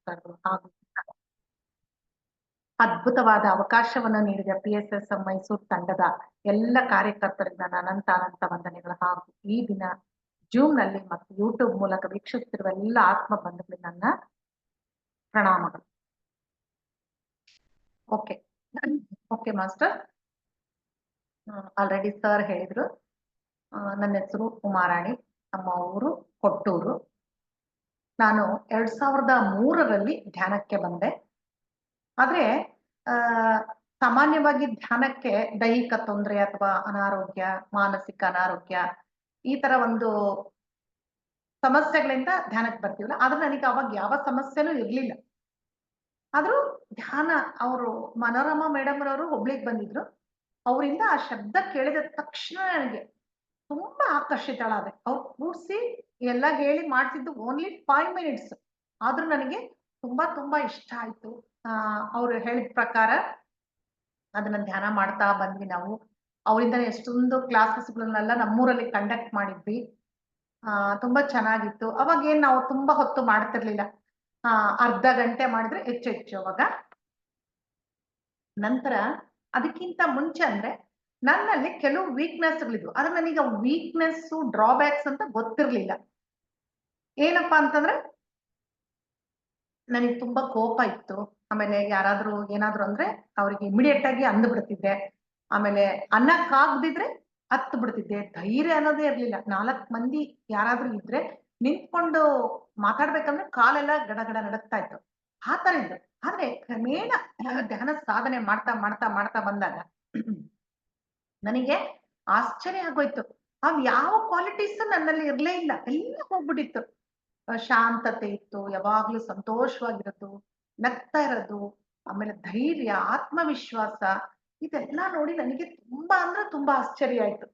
ಸರ್ಗಳು ಹಾಗೂ ಅದ್ಭುತವಾದ ಅವಕಾಶವನ್ನು ನೀಡಿದ PSS ಮೈಸೂರು ತಂಡದ ಎಲ್ಲ ಕಾರ್ಯಕರ್ತರಿಂದ ಅನಂತ ವಂದನೆಗಳು ಹಾಗೂ ಈ ದಿನ ಜೂಮ್ ನಲ್ಲಿ ಮತ್ತು ಯೂಟ್ಯೂಬ್ ಮೂಲಕ ವೀಕ್ಷಿಸುತ್ತಿರುವ ಎಲ್ಲ ಆತ್ಮ ಬಂಧುಗಳಿಗೆ ನನ್ನ ಪ್ರಣಾಮಗಳು. Okay okay master, already sir ಹೇಳಿದ್ರು. ನನ್ನ ಹೆಸರು ಉಮಾರಾಣಿ, ನಮ್ಮ ಊರು ಕೊಟ್ಟೂರು. ನಾನು 2003ರಲ್ಲಿ ಧ್ಯಾನಕ್ಕೆ ಬಂದೆ. ಆದ್ರೆ ಸಾಮಾನ್ಯವಾಗಿ ಧ್ಯಾನಕ್ಕೆ ದೈಹಿಕ ತೊಂದರೆ ಅಥವಾ ಅನಾರೋಗ್ಯ, ಮಾನಸಿಕ ಅನಾರೋಗ್ಯ, ಈ ತರ ಒಂದು ಸಮಸ್ಯೆಗಳಿಂದ ಧ್ಯಾನಕ್ಕೆ ಬರ್ತೀವಲ್ಲ, ಆದ್ರೆ ನನಗೆ ಅವಾಗ ಯಾವ ಸಮಸ್ಯೆನೂ ಇರ್ಲಿಲ್ಲ. ಆದ್ರೂ ಧ್ಯಾನ ಅವರು ಮನೋರಮಾ ಮೇಡಮ್ ರವರು ಹುಬ್ಳಿಗೆ ಬಂದಿದ್ರು. ಅವರಿಂದ ಆ ಶಬ್ದ ಕೇಳಿದ ತಕ್ಷಣ ನನಗೆ ತುಂಬಾ ಆಕರ್ಷಿತಳಾದೆ. ಅವ್ರು ಕೂಡ್ಸಿ ಎಲ್ಲ ಹೇಳಿ ಮಾಡ್ತಿದ್ದು ಓನ್ಲಿ 5 ಮಿನಿಟ್ಸ್, ಆದ್ರೂ ನನಗೆ ತುಂಬಾ ಇಷ್ಟ ಆಯ್ತು. ಅವ್ರು ಹೇಳಿದ ಪ್ರಕಾರ ಅದನ್ನ ಧ್ಯಾನ ಮಾಡ್ತಾ ಬಂದ್ವಿ ನಾವು. ಅವರಿಂದ ಎಷ್ಟೊಂದು ಕ್ಲಾಸಸ್ಗಳನ್ನೆಲ್ಲ ನಮ್ಮೂರಲ್ಲಿ ಕಂಡಕ್ಟ್ ಮಾಡಿದ್ವಿ. ತುಂಬಾ ಚೆನ್ನಾಗಿತ್ತು. ಅವಾಗ ಏನ್ ನಾವು ತುಂಬಾ ಹೊತ್ತು ಮಾಡ್ತಿರ್ಲಿಲ್ಲ, ಅರ್ಧ ಗಂಟೆ ಮಾಡಿದ್ರೆ ಹೆಚ್ಚು ಅವಾಗ. ನಂತರ ಅದಕ್ಕಿಂತ ಮುಂಚೆ ಅಂದ್ರೆ ನನ್ನಲ್ಲಿ ಕೆಲವು ವೀಕ್ನೆಸ್ಗಳಿದ್ವು. ಆದ್ರೆ ನನಗೆ ವೀಕ್ನೆಸ್ ಡ್ರಾಬ್ಯಾಕ್ಸ್ ಅಂತ ಗೊತ್ತಿರ್ಲಿಲ್ಲ. ಏನಪ್ಪಾ ಅಂತಂದ್ರೆ ನನಗೆ ತುಂಬಾ ಕೋಪ ಇತ್ತು. ಆಮೇಲೆ ಯಾರಾದ್ರೂ ಏನಾದ್ರು ಅಂದ್ರೆ ಅವ್ರಿಗೆ ಇಮಿಡಿಯೇಟ್ ಆಗಿ ಅಂದ್ಬಿಡ್ತಿದ್ದೆ. ಆಮೇಲೆ ಅನ್ನಕ್ಕಾಗ್ದಿದ್ರೆ ಹತ್ತು ಬಿಡ್ತಿದ್ದೆ. ಧೈರ್ಯ ಅನ್ನೋದೇ ಇರ್ಲಿಲ್ಲ. 4 ಮಂದಿ ಯಾರಾದ್ರೂ ಇದ್ರೆ ನಿಂತ್ಕೊಂಡು ಮಾತಾಡ್ಬೇಕಂದ್ರೆ ಕಾಲೆಲ್ಲ ಗಡಗಡ ನಡುಗ್ತಾ ಇತ್ತು. ಆ ತರ ಇದ್ದು. ಆದ್ರೆ ಕ್ರಮೇಣ ಧ್ಯಾನ ಸಾಧನೆ ಮಾಡ್ತಾ ಬಂದಾಗ ನನಗೆ ಆಶ್ಚರ್ಯ ಆಗೋಯ್ತು. ಯಾವ ಕ್ವಾಲಿಟೀಸ್ ನನ್ನಲ್ಲಿ ಇರ್ಲೇ ಇಲ್ಲ, ಎಲ್ಲ ಹೋಗ್ಬಿಟ್ಟಿತ್ತು. ಶಾಂತತೆ ಇತ್ತು, ಯಾವಾಗ್ಲೂ ಸಂತೋಷವಾಗಿರೋದು, ನಗ್ತಾ ಇರೋದು, ಆಮೇಲೆ ಧೈರ್ಯ, ಆತ್ಮವಿಶ್ವಾಸ, ಇದೆಲ್ಲ ನೋಡಿ ನನಗೆ ತುಂಬಾ ಅಂದ್ರೆ ತುಂಬಾ ಆಶ್ಚರ್ಯ ಆಯ್ತು.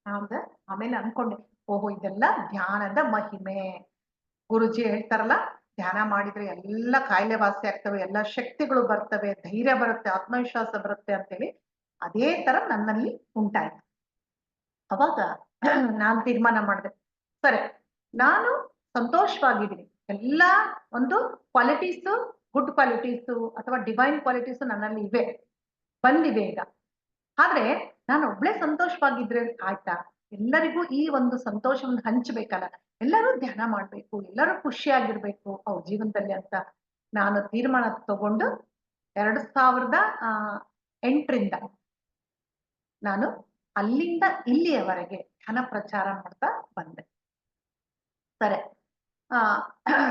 ಹೌದಾ? ಆಮೇಲೆ ಅನ್ಕೊಂಡೆ, ಓಹೋ ಇದೆಲ್ಲ ಧ್ಯಾನದ ಮಹಿಮೆ. ಗುರುಜಿ ಹೇಳ್ತಾರಲ್ಲ, ಧ್ಯಾನ ಮಾಡಿದ್ರೆ ಎಲ್ಲ ಕಾಯಿಲೆ ವಾಸಿ ಆಗ್ತವೆ, ಎಲ್ಲ ಶಕ್ತಿಗಳು ಬರ್ತವೆ, ಧೈರ್ಯ ಬರುತ್ತೆ, ಆತ್ಮವಿಶ್ವಾಸ ಬರುತ್ತೆ ಅಂತೇಳಿ ಅದೇ ತರ ನನ್ನಲ್ಲಿ ಉಂಟಾಯ್ತು. ಅವಾಗ ನಾನ್ ತೀರ್ಮಾನ ಮಾಡಿದೆ, ಸರಿ ನಾನು ಸಂತೋಷವಾಗಿದ್ದೀನಿ, ಎಲ್ಲಾ ಒಂದು ಕ್ವಾಲಿಟೀಸು, ಗುಡ್ ಕ್ವಾಲಿಟೀಸು ಅಥವಾ ಡಿವೈನ್ ಕ್ವಾಲಿಟೀಸು ನನ್ನಲ್ಲಿ ಬಂದಿವೆ ಈಗ. ಆದ್ರೆ ನಾನು ಒಬ್ಳೆ ಸಂತೋಷವಾಗಿದ್ರೆ ಆಯ್ತಾ? ಎಲ್ಲರಿಗೂ ಈ ಒಂದು ಸಂತೋಷವನ್ನು ಹಂಚಬೇಕಲ್ಲ, ಎಲ್ಲರೂ ಧ್ಯಾನ ಮಾಡ್ಬೇಕು, ಎಲ್ಲರೂ ಖುಷಿಯಾಗಿರ್ಬೇಕು ಅವ್ರ ಜೀವನದಲ್ಲಿ ಅಂತ ನಾನು ತೀರ್ಮಾನ ತಗೊಂಡು 2008ರಿಂದ ನಾನು ಅಲ್ಲಿಂದ ಇಲ್ಲಿಯವರೆಗೆ ಧ್ಯಾನ ಪ್ರಚಾರ ಮಾಡ್ತಾ ಬಂದೆ. ಸರಿ,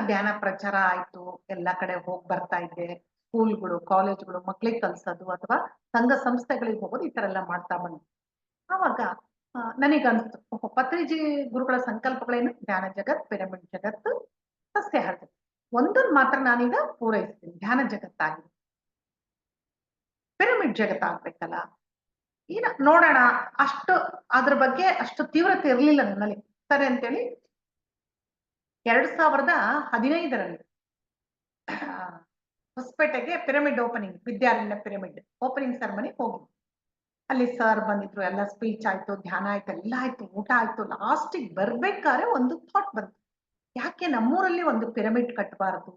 ಧ್ಯಾನ ಪ್ರಚಾರ ಆಯ್ತು, ಎಲ್ಲಾ ಕಡೆ ಹೋಗಿ ಬರ್ತಾ ಇದ್ದೆ. ಸ್ಕೂಲ್ಗಳು, ಕಾಲೇಜ್ಗಳು, ಮಕ್ಳಿಗೆ ಕಲ್ಸೋದು ಅಥವಾ ಸಂಘ ಸಂಸ್ಥೆಗಳಿಗೆ ಹೋಗೋದು, ಈ ತರ ಎಲ್ಲ ಮಾಡ್ತಾ ಬಂದೆ. ಆವಾಗ ನನಗನ್ಸ್ತು, ಪತ್ರಿಜಿ ಗುರುಗಳ ಸಂಕಲ್ಪಗಳೇನು? ಧ್ಯಾನ ಜಗತ್, ಪಿರಮಿಡ್ ಜಗತ್ತು, ಸಸ್ಯಾಹಾರ ಜಗತ್ತು. ಒಂದನ್ನು ಮಾತ್ರ ನಾನೀಗ ಪೂರೈಸ್ತೀನಿ, ಧ್ಯಾನ ಜಗತ್ತಾಗಿದೆ. ಪಿರಮಿಡ್ ಜಗತ್ತಾಗ್ಬೇಕಲ್ಲ, ಈಗ ನೋಡೋಣ. ಅದ್ರ ಬಗ್ಗೆ ಅಷ್ಟು ತೀವ್ರತೆ ಇರ್ಲಿಲ್ಲ ನನ್ನಲ್ಲಿ. ಸರಿ ಅಂತೇಳಿ 2015ರಲ್ಲಿ ಹೊಸಪೇಟೆಗೆ pyramid opening, Vidyaranya pyramid opening ceremony ಹೋಗಿ, ಅಲ್ಲಿ ಸರ್ ಬಂದಿದ್ರು, ಎಲ್ಲ ಸ್ಪೀಚ್ ಆಯ್ತು, ಧ್ಯಾನ ಆಯ್ತು, ಎಲ್ಲ ಆಯ್ತು, ಊಟ ಆಯ್ತು. ಲಾಸ್ಟಿಗೆ ಬರ್ಬೇಕಾದ್ರೆ ಒಂದು ಥಾಟ್ ಬಂತು, ಯಾಕೆ ನಮ್ಮೂರಲ್ಲಿ ಒಂದು ಪಿರಮಿಡ್ ಕಟ್ಟಬಾರದು?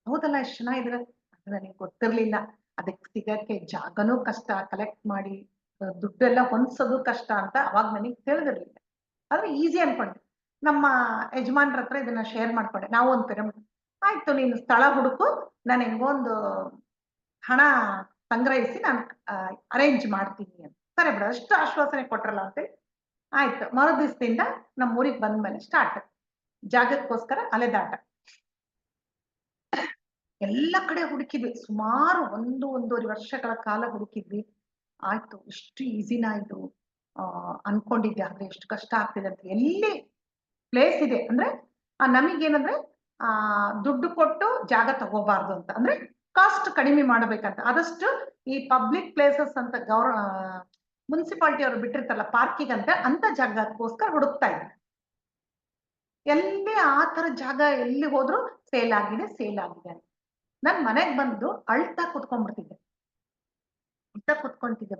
ಹೌದಲ್ಲ, ಎಷ್ಟು ಚೆನ್ನಾಗಿದ್ರೆ. ಅದು ನನಗೆ ಗೊತ್ತಿರ್ಲಿಲ್ಲ. ಅದಕ್ಕೆ ಸಿಗಕ್ಕೆ ಜಾಗನೂ ಕಷ್ಟ, ಕಲೆಕ್ಟ್ ಮಾಡಿ ದುಡ್ಡೆಲ್ಲ ಹೊಂದ್ಸೋದು ಕಷ್ಟ ಅಂತ ಅವಾಗ ನನಗೆ ತಿಳಿದಿರ್ಲಿಲ್ಲ. ಆದ್ರೆ ಈಸಿ ಅನ್ಕೊಂಡೆ. ನಮ್ಮ ಯಜಮಾನ್ರ ಹತ್ರ ಇದನ್ನ ಶೇರ್ ಮಾಡ್ಕೊಂಡೆ, ನಾವು ಒಂದು ಪಿರಮಿಡ್. ಆಯ್ತು, ನೀನು ಸ್ಥಳ ಹುಡುಕು, ನಾನು ಹೆಂಗೊಂದು ಹಣ ಸಂಗ್ರಹಿಸಿ ನಾನು ಅರೇಂಜ್ ಮಾಡ್ತೀನಿ ಅಂತ. ಸರಿ ಬಿಡ, ಅಷ್ಟು ಆಶ್ವಾಸನೆ ಕೊಟ್ರಲ್ಲ ಅಂತೇಳಿ ಆಯ್ತು. ಮರು ದಿವಸದಿಂದ ನಮ್ಮ ಊರಿಗೆ ಬಂದ್ಮೇಲೆ ಸ್ಟಾರ್ಟ್ ಜಾಗಕ್ಕೋಸ್ಕರ ಅಲೆದಾಟ. ಎಲ್ಲ ಕಡೆ ಹುಡುಕಿದ್ವಿ, ಸುಮಾರು 1-1.5 ವರ್ಷಗಳ ಕಾಲ ಹುಡುಕಿದ್ವಿ. ಆಯ್ತು, ಇಷ್ಟು ಈಸಿನ ಇದು ಅನ್ಕೊಂಡಿದ್ದೆ, ಆದ್ರೆ ಎಷ್ಟು ಕಷ್ಟ ಆಗ್ತಿದೆ ಅಂತ. ಎಲ್ಲಿ ಪ್ಲೇಸ್ ಇದೆ ಅಂದ್ರೆ ನಮಗೇನಂದ್ರೆ ದುಡ್ಡು ಕೊಟ್ಟು ಜಾಗ ತಗೋಬಾರ್ದು ಅಂತ, ಅಂದ್ರೆ ಕಾಸ್ಟ್ ಕಡಿಮೆ ಮಾಡಬೇಕಂತ. ಆದಷ್ಟು ಈ ಪಬ್ಲಿಕ್ ಪ್ಲೇಸಸ್ ಅಂತ ಮುನ್ಸಿಪಾಲಿಟಿ ಅವರು ಬಿಟ್ಟಿರ್ತಾರಲ್ಲ ಪಾರ್ಕಿಂಗ್ ಅಂತ ಜಾಗಕ್ಕೋಸ್ಕರ ಹುಡುಕ್ತಾ ಇದ್ವಿ. ಎಲ್ಲಿ ಆ ತರ ಜಾಗ ಎಲ್ಲಿ ಹೋದ್ರು ಸೇಲ್ ಆಗಿದೆ ಅಂತ. ನನ್ ಮನೆಗ್ ಬಂದು ಅಳ್ತಾ ಕುತ್ಕೊಂಡ್ಬಿಡ್ತಿದ್ದೆ,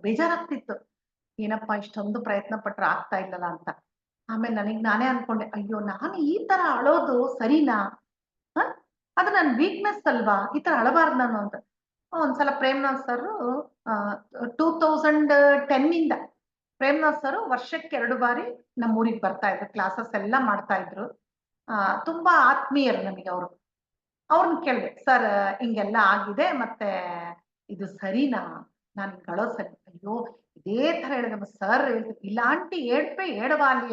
ಬೇಜಾರಾಗ್ತಿತ್ತು. ಏನಪ್ಪಾ ಇಷ್ಟೊಂದು ಪ್ರಯತ್ನ ಪಟ್ರೆ ಆಗ್ತಾ ಇಲ್ಲಲ್ಲ ಅಂತ. ಆಮೇಲೆ ನಾನೇ ಅನ್ಕೊಂಡೆ, ಅಯ್ಯೋ ನಾನು ಈ ತರ ಅಳೋದು ಸರಿನಾ? ಅದು ನನ್ನ ವೀಕ್ನೆಸ್ ಅಲ್ವಾ, ಈ ತರ ಅಳಬಾರ್ದು ನಾನು ಅಂತ. ಒಂದ್ಸಲ ಪ್ರೇಮ್ನಾಥ್ ಸರ್ 2010 ಇಂದ ಪ್ರೇಮ್ನಾಥ್ ಸರ್ ವರ್ಷಕ್ಕೆ 2 ಬಾರಿ ನಮ್ಮೂರಿಗೆ ಬರ್ತಾ ಇದ್ರು, ಕ್ಲಾಸಸ್ ಎಲ್ಲ ಮಾಡ್ತಾ ಇದ್ರು. ತುಂಬಾ ಆತ್ಮೀಯರು ನಮಗೆ ಅವರು. ಅವ್ರನ್ನ ಕೇಳಿದೆ, ಸರ್ ಹಿಂಗೆಲ್ಲ ಆಗಿದೆ, ಮತ್ತೆ ಇದು ಸರಿನಾ, ನಾನು ಗಳೋ ಸರಿ? అయ్యో ఇదే ತರ ಹೇಳಿದಮ್ಮ సార్. ఇలాంటి ఏడుపే ఏడవాలి,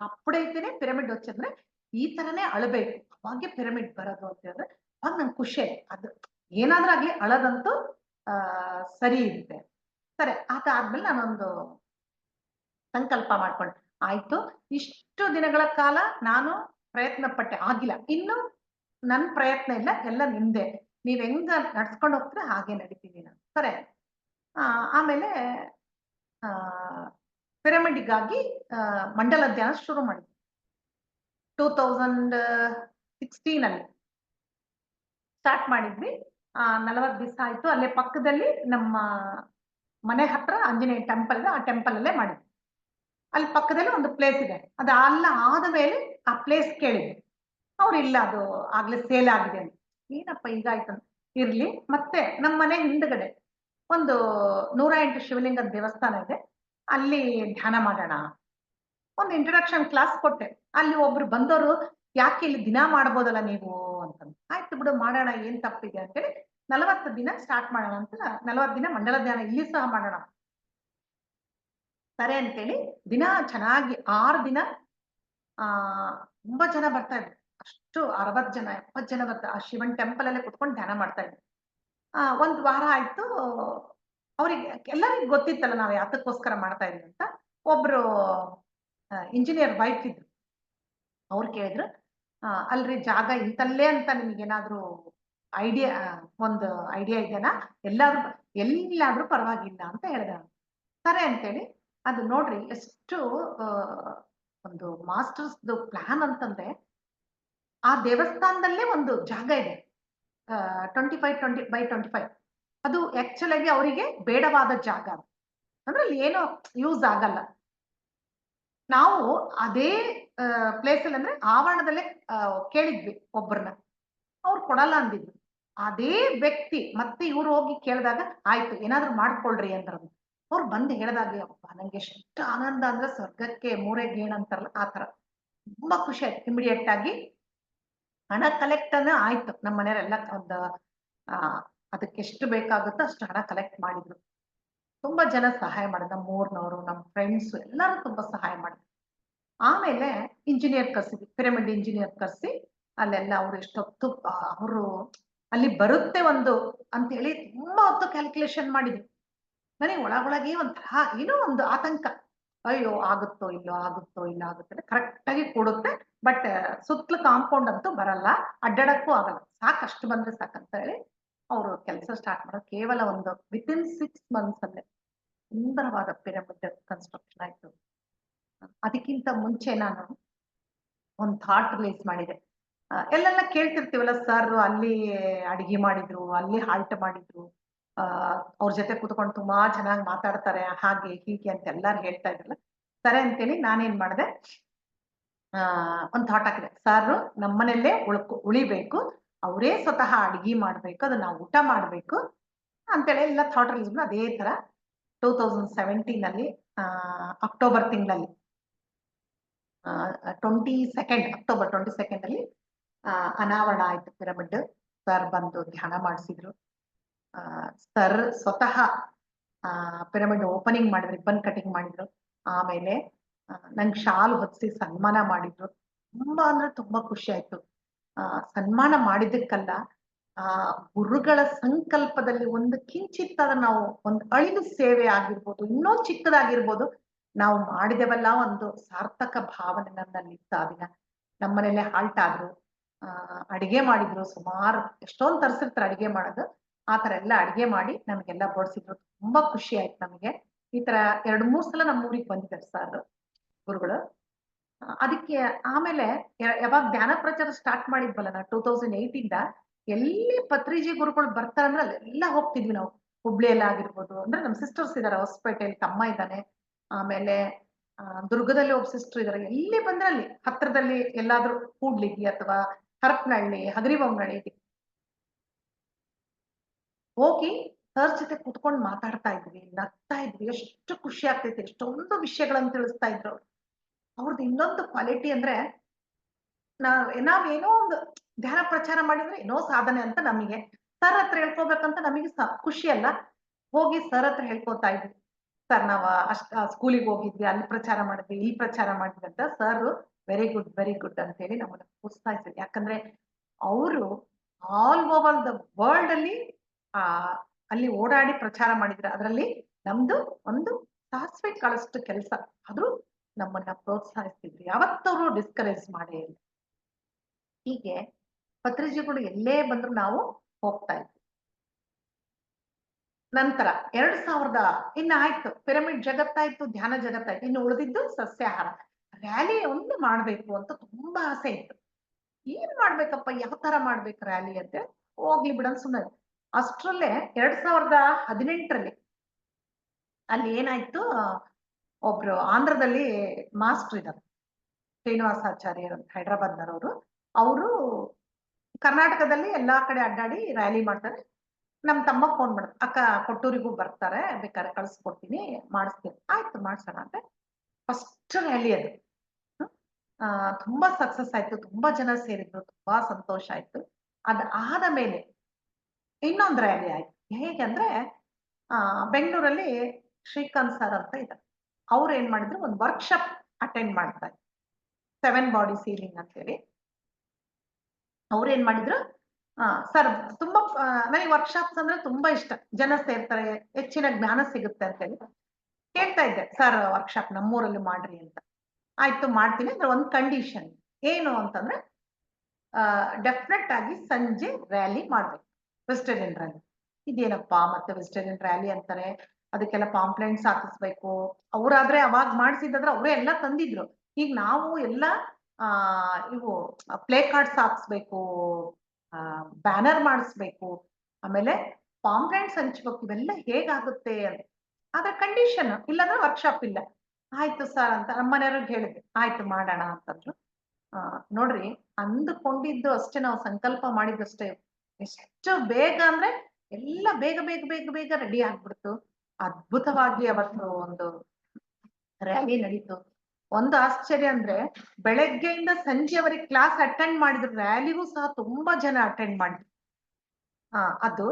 అప్పుడైతేనే ಪಿರಮಿಡ್ వచ్చేಂದ್ರೆ ಈ ತರನೇ ಅಳಬೇಕು, ಅವಾಗೆ ಪಿರಮಿಡ್ ಬರೋದು ಅಂತ ಹೇಳಿದ್ರೆ ಅವಾಗ ನಂಗೆ ಖುಷಿ ಆಯ್ತು. ಅದು ಏನಾದ್ರೂ ಆಗ್ಲಿ ಅಳದಂತೂ ಸರಿ ಇರುತ್ತೆ. ಸರಿ, ಅದಾದ್ಮೇಲೆ ನಾನೊಂದು ಸಂಕಲ್ಪ ಮಾಡ್ಕೊಂಡೆ, ಆಯ್ತು ಇಷ್ಟು ದಿನಗಳ ಕಾಲ ನಾನು ಪ್ರಯತ್ನ ಪಟ್ಟೆ, ಆಗಿಲ್ಲ, ಇನ್ನು ನನ್ ಪ್ರಯತ್ನ ಇಲ್ಲ, ಎಲ್ಲ ನಿಮ್ದೆ, ನೀವ್ ಹೆಂಗ ನಡ್ಸ್ಕೊಂಡು ಹೋಗ್ತೀರ ಹಾಗೆ ನಡಿತೀನಿ ನಾನು. ಸರಿ. ಆಮೇಲೆ ಪಿರಮಿಡ್ಗಾಗಿ ಮಂಡಲ ಧ್ಯಾನ ಶುರು ಮಾಡಿದ್ವಿ 2016 ಅಲ್ಲಿ ಸ್ಟಾರ್ಟ್ ಮಾಡಿದ್ವಿ. 40 ದಿವಸ ಆಯ್ತು. ಅಲ್ಲೇ ಪಕ್ಕದಲ್ಲಿ ನಮ್ಮ ಮನೆ ಹತ್ರ ಆಂಜನೇಯ ಟೆಂಪಲ್ ಇದೆ, ಆ ಟೆಂಪಲ್ ಅಲ್ಲೇ ಮಾಡಿದ್ವಿ. ಅಲ್ಲಿ ಪಕ್ಕದಲ್ಲಿ ಒಂದು ಪ್ಲೇಸ್ ಇದೆ, ಅದು ಅಲ್ಲ ಆದ ಮೇಲೆ ಆ ಪ್ಲೇಸ್ ಕೇಳಿದ್ವಿ. ಅವ್ರು ಇಲ್ಲ, ಅದು ಆಗ್ಲೇ ಸೇಲ್ ಆಗಿದೆ ಅಂತ. ಏನಪ್ಪ ಹೀಗಾಯ್ತು ಅಂತ, ಇರ್ಲಿ, ಮತ್ತೆ ನಮ್ಮ ಮನೆ ಹಿಂದ್ಗಡೆ ಒಂದು 108 ಶಿವಲಿಂಗದ ದೇವಸ್ಥಾನ ಇದೆ, ಅಲ್ಲಿ ಧ್ಯಾನ ಮಾಡೋಣ. ಒಂದು ಇಂಟ್ರೊಡಕ್ಷನ್ ಕ್ಲಾಸ್ ಕೊಟ್ಟೆ. ಅಲ್ಲಿ ಒಬ್ರು ಬಂದವರು, ಯಾಕೆ ಇಲ್ಲಿ ದಿನ ಮಾಡ್ಬೋದಲ್ಲ ನೀವು ಅಂತಂದು. ಆಯ್ತು ಬಿಡು, ಮಾಡೋಣ, ಏನ್ ತಪ್ಪಿದೆ ಅಂತೇಳಿ 40 ದಿನ ಸ್ಟಾರ್ಟ್ ಮಾಡೋಣ ಅಂತ. 40 ದಿನ ಮಂಡಲ ಧ್ಯಾನ ಇಲ್ಲಿ ಸಹ ಮಾಡೋಣ ಸರಿ ಅಂತೇಳಿ ದಿನ ಚೆನ್ನಾಗಿ 6 ದಿನ ತುಂಬಾ ಜನ ಬರ್ತಾ ಇದ್ರು. ಅಷ್ಟು 60 ಜನ 70 ಜನ ಬರ್ತಾರೆ. ಆ ಶಿವನ್ ಟೆಂಪಲ್ ಅಲ್ಲೇ ಕುತ್ಕೊಂಡು ಧ್ಯಾನ ಮಾಡ್ತಾ ಇದ್ರು. ಒಂದ್ ವಾರ ಆಯ್ತು. ಅವ್ರಿಗೆ ಎಲ್ಲರಿಗೂ ಗೊತ್ತಿತ್ತಲ್ಲ ನಾವ್ ಯಾತಕ್ಕೋಸ್ಕರ ಮಾಡ್ತಾ ಇದ್ವಿ ಅಂತ. ಒಬ್ರು ಇಂಜಿನಿಯರ್ ವೈಫ್ ಇದ್ರು, ಅವ್ರು ಕೇಳಿದ್ರು, ಅಲ್ರಿ ಜಾಗ ಇಂತಲ್ಲೇ ಅಂತ ನಿಮ್ಗೇನಾದ್ರೂ ಐಡಿಯಾ, ಒಂದು ಐಡಿಯಾ ಇದೆನಾ, ಎಲ್ಲಾದ್ರೂ ಪರವಾಗಿಲ್ಲ ಅಂತ ಹೇಳಿದ. ಸರಿ ಅಂತೇಳಿ, ಅದು ನೋಡ್ರಿ ಎಷ್ಟು ಒಂದು ಮಾಸ್ಟರ್ಸ್ ಪ್ಲಾನ್ ಅಂತಂದ್ರೆ, ಆ ದೇವಸ್ಥಾನದಲ್ಲೇ ಒಂದು ಜಾಗ ಇದೆ 25 ಅದು ಆಕ್ಚುಲ್ ಆಗಿ ಅವರಿಗೆ ಬೇಡವಾದ ಜಾಗ, ಅಂದ್ರೆ ಅಲ್ಲಿ ಏನೋ ಯೂಸ್ ಆಗಲ್ಲ. ನಾವು ಅದೇ ಪ್ಲೇಸ್ ಅಲ್ಲಿ ಅಂದ್ರೆ ಆವರಣದಲ್ಲೇ ಕೇಳಿದ್ವಿ ಒಬ್ಬರನ್ನ, ಅವ್ರು ಕೊಡಲ್ಲ ಅಂದಿದ್ರು. ಅದೇ ವ್ಯಕ್ತಿ ಮತ್ತೆ ಇವ್ರು ಹೋಗಿ ಕೇಳಿದಾಗ ಆಯ್ತು ಏನಾದ್ರು ಮಾಡ್ಕೊಳ್ರಿ ಅಂದ್ರ. ಅವ್ರು ಬಂದು ಹೇಳಿದಾಗ ಅಪ್ಪ ನಂಗೆ ಎಷ್ಟು ಆನಂದ ಅಂದ್ರೆ ಸ್ವರ್ಗಕ್ಕೆ 3 ಗೇಣ್ ಅಂತಾರಲ್ಲ ಆ ತರ ತುಂಬಾ ಖುಷಿ ಆಯ್ತು. ಇಮಿಡಿಯೇಟ್ ಆಗಿ ಹಣ ಕಲೆಕ್ಟ್ ಅನ್ನ ಆಯ್ತು. ನಮ್ಮ ಮನೆಯವರೆಲ್ಲ ಒಂದು ಅದಕ್ಕೆ ಎಷ್ಟು ಬೇಕಾಗುತ್ತೋ ಅಷ್ಟು ಹಣ ಕಲೆಕ್ಟ್ ಮಾಡಿದ್ರು. ತುಂಬಾ ಜನ ಸಹಾಯ ಮಾಡಿದ್ರು, ನಮ್ಮ ಊರ್ನವರು, ನಮ್ಮ ಫ್ರೆಂಡ್ಸ್ ಎಲ್ಲರೂ ತುಂಬಾ ಸಹಾಯ ಮಾಡಿದ್ರು. ಆಮೇಲೆ ಇಂಜಿನಿಯರ್ ಕರ್ಸಿದ್ವಿ, ಪಿರಮಿಡ್ ಇಂಜಿನಿಯರ್ ಕರ್ಸಿ ಅಲ್ಲೆಲ್ಲ ಅವ್ರು ಎಷ್ಟೊತ್ತು ಅವರು ಅಲ್ಲಿ ಬರುತ್ತೆ ಒಂದು ಅಂತ ಹೇಳಿ ತುಂಬಾ ಹೊತ್ತು ಕ್ಯಾಲ್ಕುಲೇಷನ್ ಮಾಡಿದ್ವಿ. ನನಗೆ ಒಳಗೊಳಗೆ ಒಂಥರ ಏನೋ ಒಂದು ಆತಂಕ, ಅಯ್ಯೋ ಆಗುತ್ತೋ ಇಲ್ಲೋ, ಆಗುತ್ತೋ ಇಲ್ಲ, ಆಗುತ್ತೆ ಕರೆಕ್ಟ್ ಆಗಿ ಕೂಡುತ್ತೆ, ಬಟ್ ಸುತ್ತಲ ಕಾಂಪೌಂಡ್ ಅಂತೂ ಬರಲ್ಲ, ಅಡ್ಡಾಡಕ್ಕೂ ಆಗಲ್ಲ, ಸಾಕಷ್ಟು ಬಂದ್ರೆ ಸಾಕಂತ ಹೇಳಿ ಅವರು ಕೆಲಸ ಸ್ಟಾರ್ಟ್ ಮಾಡೋದು. ಕೇವಲ ಒಂದು ವಿತಿನ್ 6 months ಅಲ್ಲೇ ಸುಂದರವಾದ ಪಿರಮಿಡ್ ಕನ್ಸ್ಟ್ರಕ್ಷನ್ ಆಯ್ತು. ಅದಕ್ಕಿಂತ ಮುಂಚೆ ನಾನು ಒಂದು ಥಾಟ್ ರಿಲೀಸ್ ಮಾಡಿದೆ. ಎಲ್ಲೆಲ್ಲ ಕೇಳ್ತಿರ್ತೀವಲ್ಲ, ಸರ್ ಅಲ್ಲಿ ಅಡಿಗೆ ಮಾಡಿದ್ರು, ಅಲ್ಲಿ ಹಾಲ್ಟ್ ಮಾಡಿದ್ರು, ಅವ್ರ ಜೊತೆ ಕೂತ್ಕೊಂಡು ತುಂಬಾ ಚೆನ್ನಾಗಿ ಮಾತಾಡ್ತಾರೆ, ಹಾಗೆ ಹೀಗೆ ಅಂತ ಎಲ್ಲಾರು ಹೇಳ್ತಾ ಇದ್ರಲ್ಲ. ಸರಿ ಅಂತೇಳಿ ನಾನೇನ್ ಮಾಡಿದೆ, ಒಂದ್ ಥಾಟ್ ಹಾಕಿದೆ, ಸರ್ ನಮ್ಮನೆಯಲ್ಲೇ ಉಳಿಬೇಕು, ಅವರೇ ಸ್ವತಃ ಅಡಿಗೆ ಮಾಡ್ಬೇಕು, ಅದನ್ನ ನಾವು ಊಟ ಮಾಡ್ಬೇಕು ಅಂತೇಳಿ ಎಲ್ಲ ಥಾಟ್ ರಿಲೀಸ್ ಮಾಡಿ. ಅದೇ ತರ 2017 ಅಲ್ಲಿ ಅಕ್ಟೋಬರ್ ತಿಂಗಳಲ್ಲಿ 22 ಅಕ್ಟೋಬರ್ ಅಲ್ಲಿ ಅನಾವರಣ ಆಯ್ತು ಪಿರಮಿಡ್. ಸರ್ ಬಂದು ಧ್ಯಾನ ಮಾಡಿಸಿದ್ರು. ಸರ್ ಸ್ವತಃ ಪಿರಮಿಡ್ ಓಪನಿಂಗ್ ಮಾಡಿದ್ರು, ರಿಬ್ಬನ್ ಕಟಿಂಗ್ ಮಾಡಿದ್ರು. ಆಮೇಲೆ ನಂಗೆ ಶಾಲು ಹೊದಿಸಿ ಸನ್ಮಾನ ಮಾಡಿದ್ರು. ತುಂಬಾ ಅಂದ್ರೆ ತುಂಬಾ ಖುಷಿ ಆಯ್ತು. ಸನ್ಮಾನ ಮಾಡಿದ್ದಕ್ಕಲ್ಲ, ಗುರುಗಳ ಸಂಕಲ್ಪದಲ್ಲಿ ಒಂದು ಕಿಂಚಿತ್ತಾದ ನಾವು ಒಂದು ಅಳಿಲು ಸೇವೆ ಆಗಿರ್ಬೋದು, ಇನ್ನೂ ಚಿಕ್ಕದಾಗಿರ್ಬೋದು, ನಾವು ಮಾಡಿದೆವಲ್ಲ ಒಂದು ಸಾರ್ಥಕ ಭಾವನೆ ನನ್ನಲ್ಲಿ ಇತ್ತು. ಆ ದಿನ ನಮ್ಮನೇಲೆ ಹಾಲ್ಟ್ ಆದ್ರು, ಅಡಿಗೆ ಮಾಡಿದ್ರು, ಸುಮಾರು ಎಷ್ಟೊಂದು ತರಿಸಿರ್ತಾರೆ ಅಡಿಗೆ ಮಾಡೋದು, ಆ ತರ ಎಲ್ಲ ಅಡಿಗೆ ಮಾಡಿ ನಮ್ಗೆಲ್ಲ ಬಡಿಸಿದ್ರು. ತುಂಬಾ ಖುಷಿ ಆಯ್ತು ನಮಗೆ. ಈ ತರ 2-3 ಸಲ ನಮ್ಮ ಊರಿಗೆ ಬಂದಿದ್ದಾರೆ ಸರ್ ಗುರುಗಳು. ಅದಕ್ಕೆ ಆಮೇಲೆ ಯಾವಾಗ ಧ್ಯಾನ ಪ್ರಚಾರ ಸ್ಟಾರ್ಟ್ ಮಾಡಿದ್ವಲ್ಲ ನಾವು 2008 ಇಂದ, ಎಲ್ಲಿ ಪತ್ರಿಜಿ ಗುರುಗಳು ಬರ್ತಾರಂದ್ರೆ ಅಲ್ಲೆಲ್ಲ ಹೋಗ್ತಿದ್ವಿ ನಾವು. ಹುಬ್ಳಿಯಲ್ಲಿ ಆಗಿರ್ಬೋದು, ಅಂದ್ರೆ ನಮ್ ಸಿಸ್ಟರ್ಸ್ ಇದಾರೆ, ಹೊಸಪೇಟೆಯಲ್ಲಿ ತಮ್ಮ ಇದ್ದಾನೆ, ಆಮೇಲೆ ದುರ್ಗದಲ್ಲಿ ಒಬ್ಬ ಸಿಸ್ಟರ್ ಇದಾರೆ. ಎಲ್ಲಿ ಬಂದ್ರೆ ಅಲ್ಲಿ ಹತ್ರದಲ್ಲಿ ಎಲ್ಲಾದ್ರೂ ಕೂಡ್ಲಿಗಿ ಅಥವಾ ಹರಪನಹಳ್ಳಿ, ಹಗರಿಬೊಮ್ಮನಹಳ್ಳಿ, ಹೋಗಿ ಸರ್ ಜೊತೆ ಕುತ್ಕೊಂಡು ಮಾತಾಡ್ತಾ ಇದ್ವಿ, ನಗ್ತಾ ಇದ್ವಿ, ಎಷ್ಟು ಖುಷಿ ಆಗ್ತೈತೆ, ಎಷ್ಟೊಂದು ವಿಷಯಗಳನ್ನ ತಿಳಿಸ್ತಾ ಇದ್ರು ಅವ್ರು. ಅವ್ರದ್ದು ಇನ್ನೊಂದು ಕ್ವಾಲಿಟಿ ಅಂದ್ರೆ ನಾವೇನೋ ಒಂದು ಧ್ಯಾನ ಪ್ರಚಾರ ಮಾಡಿದ್ರೆ ಏನೋ ಸಾಧನೆ ಅಂತ ನಮಗೆ, ಸರ್ ಹತ್ರ ಹೇಳ್ಕೋಬೇಕಂತ ನಮಗೆ ಖುಷಿ ಅಲ್ಲ. ಹೋಗಿ ಸರ್ ಹತ್ರ ಹೇಳ್ಕೊತಾ ಇದ್ವಿ, ಸರ್ ನಾವ್ ಸ್ಕೂಲಿಗೆ ಹೋಗಿದ್ವಿ, ಅಲ್ಲಿ ಪ್ರಚಾರ ಮಾಡಿದ್ವಿ, ಇಲ್ಲಿ ಪ್ರಚಾರ ಮಾಡಿದ್ವಿ ಅಂತ. ಸರ್ ವೆರಿ ಗುಡ್ ಅಂತ ಹೇಳಿ ನಮ್ಮನ್ನ ಪ್ರೋತ್ಸಾಹಿಸಿದ್ರು. ಯಾಕಂದ್ರೆ ಅವರು ಆಲ್ ಓವರ್ ದ ವರ್ಲ್ಡ್ ಅಲ್ಲಿ ಆ ಅಲ್ಲಿ ಓಡಾಡಿ ಪ್ರಚಾರ ಮಾಡಿದ್ರು. ಅದರಲ್ಲಿ ನಮ್ದು ಒಂದು ಸಾಸಿವೆ ಕಾಳಷ್ಟು ಕೆಲಸ, ಆದ್ರೂ ನಮ್ಮನ್ನ ಪ್ರೋತ್ಸಾಹಿಸ್ತಿದ್ರು, ಯಾವತ್ತವರು ಡಿಸ್ಕರೇಜ್ ಮಾಡೇ ಇಲ್ಲ. ಹೀಗೆ ಪತ್ರಿಜಿಗಳು ಎಲ್ಲೇ ಬಂದ್ರು ನಾವು ಹೋಗ್ತಾ ಇದ್ವಿ. ನಂತರ 2000 ಇನ್ನು ಆಯ್ತು, ಪಿರಮಿಡ್ ಜಗತ್ತಾಯ್ತು, ಧ್ಯಾನ ಜಗತ್ತಾಯ್ತು, ಇನ್ನು ಉಳಿದಿದ್ದು ಸಸ್ಯಾಹಾರ. ರ್ಯಾಲಿ ಒಂದು ಮಾಡ್ಬೇಕು ಅಂತ ತುಂಬಾ ಆಸೆ ಇತ್ತು. ಏನ್ ಮಾಡ್ಬೇಕಪ್ಪ, ಯಾವ ತರ ಮಾಡ್ಬೇಕು ರ್ಯಾಲಿ ಅಂತ ಹೋಗ್ಲಿ ಬಿಡನ್ ಸುಮ್ಮನೆ. ಅಷ್ಟ್ರಲ್ಲೇ 2018ರಲ್ಲಿ ಅಲ್ಲಿ ಏನಾಯ್ತು, ಒಬ್ರು ಆಂಧ್ರದಲ್ಲಿ ಮಾಸ್ಟರ್ ಇದ್ದಾರೆ, ಶ್ರೀನಿವಾಸಾಚಾರ್ಯರು ಅಂತ, ಹೈದರಾಬಾದ್ನವರು. ಅವರು ಕರ್ನಾಟಕದಲ್ಲಿ ಎಲ್ಲಾ ಕಡೆ ಅಡ್ಡಾಡಿ ರ್ಯಾಲಿ ಮಾಡ್ತಾರೆ. ನಮ್ ತಮ್ಮ ಫೋನ್ ಮಾಡಿದ್ರು, ಅಕ್ಕ ಕೊಟ್ಟೂರಿಗೂ ಬರ್ತಾರೆ, ಬೇಕಾದ್ರೆ ಕಳ್ಸ್ಕೊಡ್ತೀನಿ, ಮಾಡಿಸ್ತೀನಿ. ಆಯ್ತು ಮಾಡ್ಸೋಣ ಅಂತ ಫಸ್ಟ್ ರ್ಯಾಲಿ ಅದು. ತುಂಬಾ ಸಕ್ಸಸ್ ಆಯ್ತು, ತುಂಬಾ ಜನ ಸೇರಿದ್ರು, ತುಂಬಾ ಸಂತೋಷ ಆಯ್ತು. ಅದ್ ಆದ ಮೇಲೆ ಇನ್ನೊಂದು ರ್ಯಾಲಿ ಆಯ್ತು. ಹೇಗಂದ್ರೆ ಬೆಂಗಳೂರಲ್ಲಿ ಶ್ರೀಕಾಂತ್ ಸರ್ ಅಂತ ಇದ್ದಾರೆ, ಅವ್ರು ಏನ್ ಮಾಡಿದ್ರು, ಒಂದು ವರ್ಕ್ಶಾಪ್ ಅಟೆಂಡ್ ಮಾಡ್ತಾ ಇದ್ರು, 7 ಬಾಡಿ ಸೀಲಿಂಗ್ ಅಂತ ಹೇಳಿ. ಅವ್ರು ಏನ್ ಮಾಡಿದ್ರು, ಸರ್ ತುಂಬಾ ನನಗೆ ವರ್ಕ್ಶಾಪ್ಸ್ ಅಂದ್ರೆ ತುಂಬಾ ಇಷ್ಟ, ಜನ ಸೇರ್ತಾರೆ, ಹೆಚ್ಚಿನ ಜ್ಞಾನ ಸಿಗುತ್ತೆ ಅಂತ ಹೇಳಿ ಕೇಳ್ತಾ ಇದ್ದೆ, ಸರ್ ವರ್ಕ್ಶಾಪ್ ನಮ್ಮೂರಲ್ಲಿ ಮಾಡ್ರಿ ಅಂತ. ಆಯ್ತು ಮಾಡ್ತೀನಿ, ಅಂದ್ರೆ ಒಂದು ಕಂಡೀಷನ್ ಏನು ಅಂತಂದ್ರೆ ಡೆಫಿನೆಟ್ ಆಗಿ ಸಂಜೆ ರ್ಯಾಲಿ ಮಾಡ್ಬೇಕು, ವೆಜಿಟೇರಿಯನ್ ರ್ಯಾಲಿ. ಇದೇನಪ್ಪಾ ಮತ್ತೆ ವೆಜಿಟೇರಿಯನ್ ರ್ಯಾಲಿ ಅಂತಾರೆ, ಅದಕ್ಕೆಲ್ಲ ಪಾಂಪ್ಲೆಂಟ್ಸ್ ಹಾಕಿಸ್ಬೇಕು. ಅವರಾದ್ರೆ ಅವಾಗ ಮಾಡಿಸಿದ್ರೆ ಅವರೇ ಎಲ್ಲ ತಂದಿದ್ರು. ಈಗ ನಾವು ಎಲ್ಲ ಇವು ಪ್ಲೇ ಕಾರ್ಡ್ಸ್ ಹಾಕ್ಸ್ಬೇಕು, ಬ್ಯಾನರ್ ಮಾಡಿಸ್ಬೇಕು, ಆಮೇಲೆ ಪಾಂಪ್ಲೆಂಟ್ಸ್ ಹಂಚ್ಬೇಕು, ಇವೆಲ್ಲ ಹೇಗಾಗುತ್ತೆ ಅಂತ. ಆದ್ರೆ ಕಂಡೀಷನ್ ಇಲ್ಲಂದ್ರೆ ವರ್ಕ್ಶಾಪ್ ಇಲ್ಲ. ಆಯ್ತು ಸರ್ ಅಂತ ನಮ್ಮ ಮನೆಯವ್ರಿಗೆ ಹೇಳಿದ್ವಿ, ಆಯ್ತು ಮಾಡೋಣ ಅಂತಂದ್ರು. ನೋಡ್ರಿ, ಅಂದುಕೊಂಡಿದ್ದು ಅಷ್ಟೇ, ನಾವು ಸಂಕಲ್ಪ ಮಾಡಿದ್ದಷ್ಟೇ, ಎಷ್ಟು ಬೇಗ ಅಂದ್ರೆ ಎಲ್ಲ ಬೇಗ ಬೇಗ ಬೇಗ ಬೇಗ ರೆಡಿ ಆಗ್ಬಿಡ್ತು. ಅದ್ಭುತವಾಗಿ ಅವತ್ತು ಒಂದು ರ್ಯಾಲಿ ನಡೀತು. ಒಂದು ಆಶ್ಚರ್ಯ ಅಂದ್ರೆ ಬೆಳಗ್ಗೆಯಿಂದ ಸಂಜೆವರೆಗೆ ಕ್ಲಾಸ್ ಅಟೆಂಡ್ ಮಾಡಿದ್ರು, ರ್ಯಾಲಿಗೂ ಸಹ ತುಂಬಾ ಜನ ಅಟೆಂಡ್ ಮಾಡಿದ್ರು. ಅದು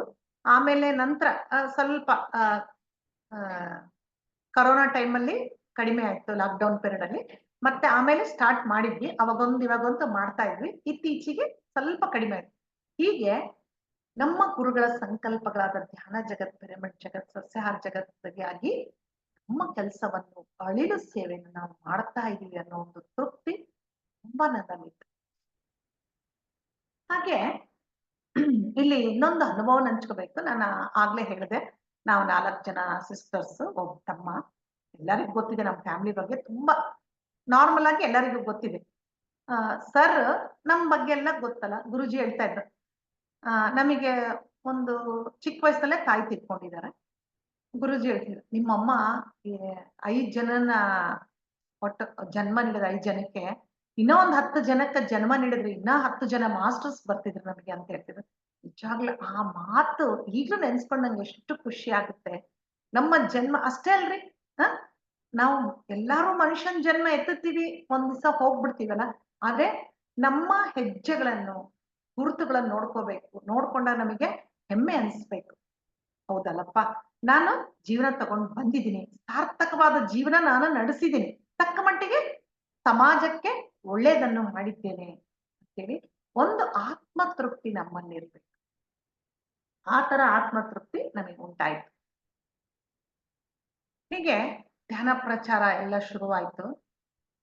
ಆಮೇಲೆ ನಂತರ ಸ್ವಲ್ಪ ಕರೋನಾ ಟೈಮಲ್ಲಿ ಕಡಿಮೆ ಆಯ್ತು, ಲಾಕ್ಡೌನ್ ಪೀರಿಯಡ್ ಅಲ್ಲಿ. ಮತ್ತೆ ಆಮೇಲೆ ಸ್ಟಾರ್ಟ್ ಮಾಡಿದ್ವಿ, ಅವಾಗೊಂದು ಇವಾಗೊಂದು ಮಾಡ್ತಾ ಇದ್ವಿ. ಇತ್ತೀಚೆಗೆ ಸ್ವಲ್ಪ ಕಡಿಮೆ ಆಯ್ತು. ಹೀಗೆ ನಮ್ಮ ಗುರುಗಳ ಸಂಕಲ್ಪಗಳಾದ ಧ್ಯಾನ ಜಗತ್, ಪಿರಮಿಡ್ ಜಗತ್, ಸಸ್ಯಾಹಾರ ಜಗತ್ತಿಗೆ ಆಗಿ ನಮ್ಮ ಕೆಲಸವನ್ನು, ಅಳಿಲು ಸೇವೆಯನ್ನು ನಾವು ಮಾಡ್ತಾ ಇದೀವಿ ಅನ್ನೋ ಒಂದು ತೃಪ್ತಿ ತುಂಬಾ ನನ್ನಲ್ಲಿತ್ತು. ಹಾಗೆ ಇಲ್ಲಿ ಇನ್ನೊಂದು ಅನುಭವ ಹಂಚ್ಕೋಬೇಕು. ನಾನು ಆಗ್ಲೇ ಹೇಳಿದೆ, ನಾವು 4 ಜನ ಸಿಸ್ಟರ್ಸ್, ಒಬ್ಬ ತಮ್ಮ. ಎಲ್ಲರಿಗೂ ಗೊತ್ತಿದೆ ನಮ್ಮ ಫ್ಯಾಮಿಲಿ ಬಗ್ಗೆ, ತುಂಬಾ ನಾರ್ಮಲ್ ಆಗಿ ಎಲ್ಲರಿಗೂ ಗೊತ್ತಿದೆ. ಸರ್ ನಮ್ ಬಗ್ಗೆ ಎಲ್ಲ ಗೊತ್ತಲ್ಲ, ಗುರುಜಿ ಹೇಳ್ತಾ ಇದ್ರು, ನಮಗೆ ಒಂದು ಚಿಕ್ಕ ವಯಸ್ಸಲ್ಲೇ ತಾಯಿ ತಿಳ್ಕೊಂಡಿದ್ದಾರೆ. ಗುರುಜಿ ಹೇಳ್ತಿದ್ರು, ನಿಮ್ಮಮ್ಮ 5 ಜನನ ಒಟ್ಟು ಜನ್ಮ ನೀಡಿದ 5 ಜನಕ್ಕೆ, ಇನ್ನೂ ಒಂದು 10 ಜನಕ್ಕೆ ಜನ್ಮ ನೀಡಿದ್ರೆ ಇನ್ನ 10 ಜನ ಮಾಸ್ಟರ್ಸ್ ಬರ್ತಿದ್ರು ನಮಗೆ ಅಂತ ಹೇಳ್ತಿದ್ರು. ನಿಜವಾಗ್ಲೂ ಆ ಮಾತು ಈಗಲೂ ನೆನ್ಸ್ಕೊಂಡು ನಂಗೆ ಎಷ್ಟು ಖುಷಿ ಆಗುತ್ತೆ. ನಮ್ಮ ಜನ್ಮ ಅಷ್ಟೇ ಅಲ್ರಿ, ನಾವು ಎಲ್ಲಾರು ಮನುಷ್ಯನ್ ಜನ್ಮ ಎತ್ತುತ್ತೀವಿ, ಒಂದ್ ದಿವಸ ಹೋಗ್ಬಿಡ್ತೀವಲ್ಲ, ಆದ್ರೆ ನಮ್ಮ ಹೆಜ್ಜೆಗಳನ್ನು, ಗುರುತುಗಳನ್ನು ನೋಡ್ಕೋಬೇಕು, ನೋಡ್ಕೊಂಡ ನಮಗೆ ಹೆಮ್ಮೆ ಅನಿಸ್ಬೇಕು. ಹೌದಲ್ಲಪ್ಪ, ನಾನು ಜೀವನ ತಗೊಂಡು ಬಂದಿದ್ದೀನಿ, ಸಾರ್ಥಕವಾದ ಜೀವನ ನಾನು ನಡೆಸಿದ್ದೀನಿ, ತಕ್ಕ ಮಟ್ಟಿಗೆ ಸಮಾಜಕ್ಕೆ ಒಳ್ಳೇದನ್ನು ಮಾಡಿದ್ದೇನೆ ಅಂತೇಳಿ ಒಂದು ಆತ್ಮತೃಪ್ತಿ ನಮ್ಮಲ್ಲಿರ್ಬೇಕು. ಆ ತರ ಆತ್ಮತೃಪ್ತಿ ನನಗೆ ಉಂಟಾಯ್ತು. ಹೀಗೆ ಧ್ಯಾನ ಪ್ರಚಾರ ಎಲ್ಲ ಶುರುವಾಯ್ತು.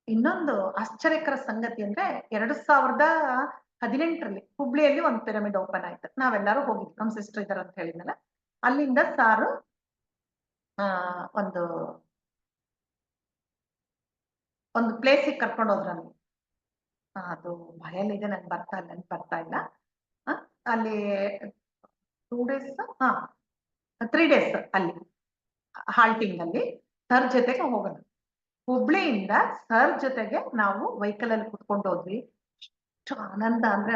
ಇನ್ನೊಂದು ಆಶ್ಚರ್ಯಕರ ಸಂಗತಿ ಅಂದ್ರೆ 2018ರಲ್ಲಿ ಹುಬ್ಳಿಯಲ್ಲಿ ಒಂದು ಪಿರಮಿಡ್ ಓಪನ್ ಆಯ್ತು. ನಾವೆಲ್ಲರೂ ಹೋಗಿದ್ವಿ, ನಮ್ ಸಿಸ್ಟರ್ ಇದಾರೆ ಅಂತ ಹೇಳಿದ್ನಲ್ಲ, ಅಲ್ಲಿಂದ ಸಾರು ಒಂದು ಪ್ಲೇಸಿಗೆ ಕರ್ಕೊಂಡು ಹೋದ್ರು ನಮ್ಗೆ. ಅದು ಭಯಲ್ಲಿದೆ, ನಂಗೆ ಬರ್ತಾ ಇಲ್ಲ. ಅಲ್ಲಿ 2 ಡೇಸ್ 3 ಡೇಸ್ ಅಲ್ಲಿ ಹಾಲ್ಟಿಂಗ್ ಅಲ್ಲಿ ಸರ್ ಜೊತೆಗೆ ಹೋಗೋದು. ಹುಬ್ಳಿಯಿಂದ ಸರ್ ಜೊತೆಗೆ ನಾವು ವೆಹಿಕಲ್ ಅಲ್ಲಿ ಕುತ್ಕೊಂಡು ಹೋದ್ವಿ. ಅಷ್ಟು ಆನಂದ ಅಂದ್ರೆ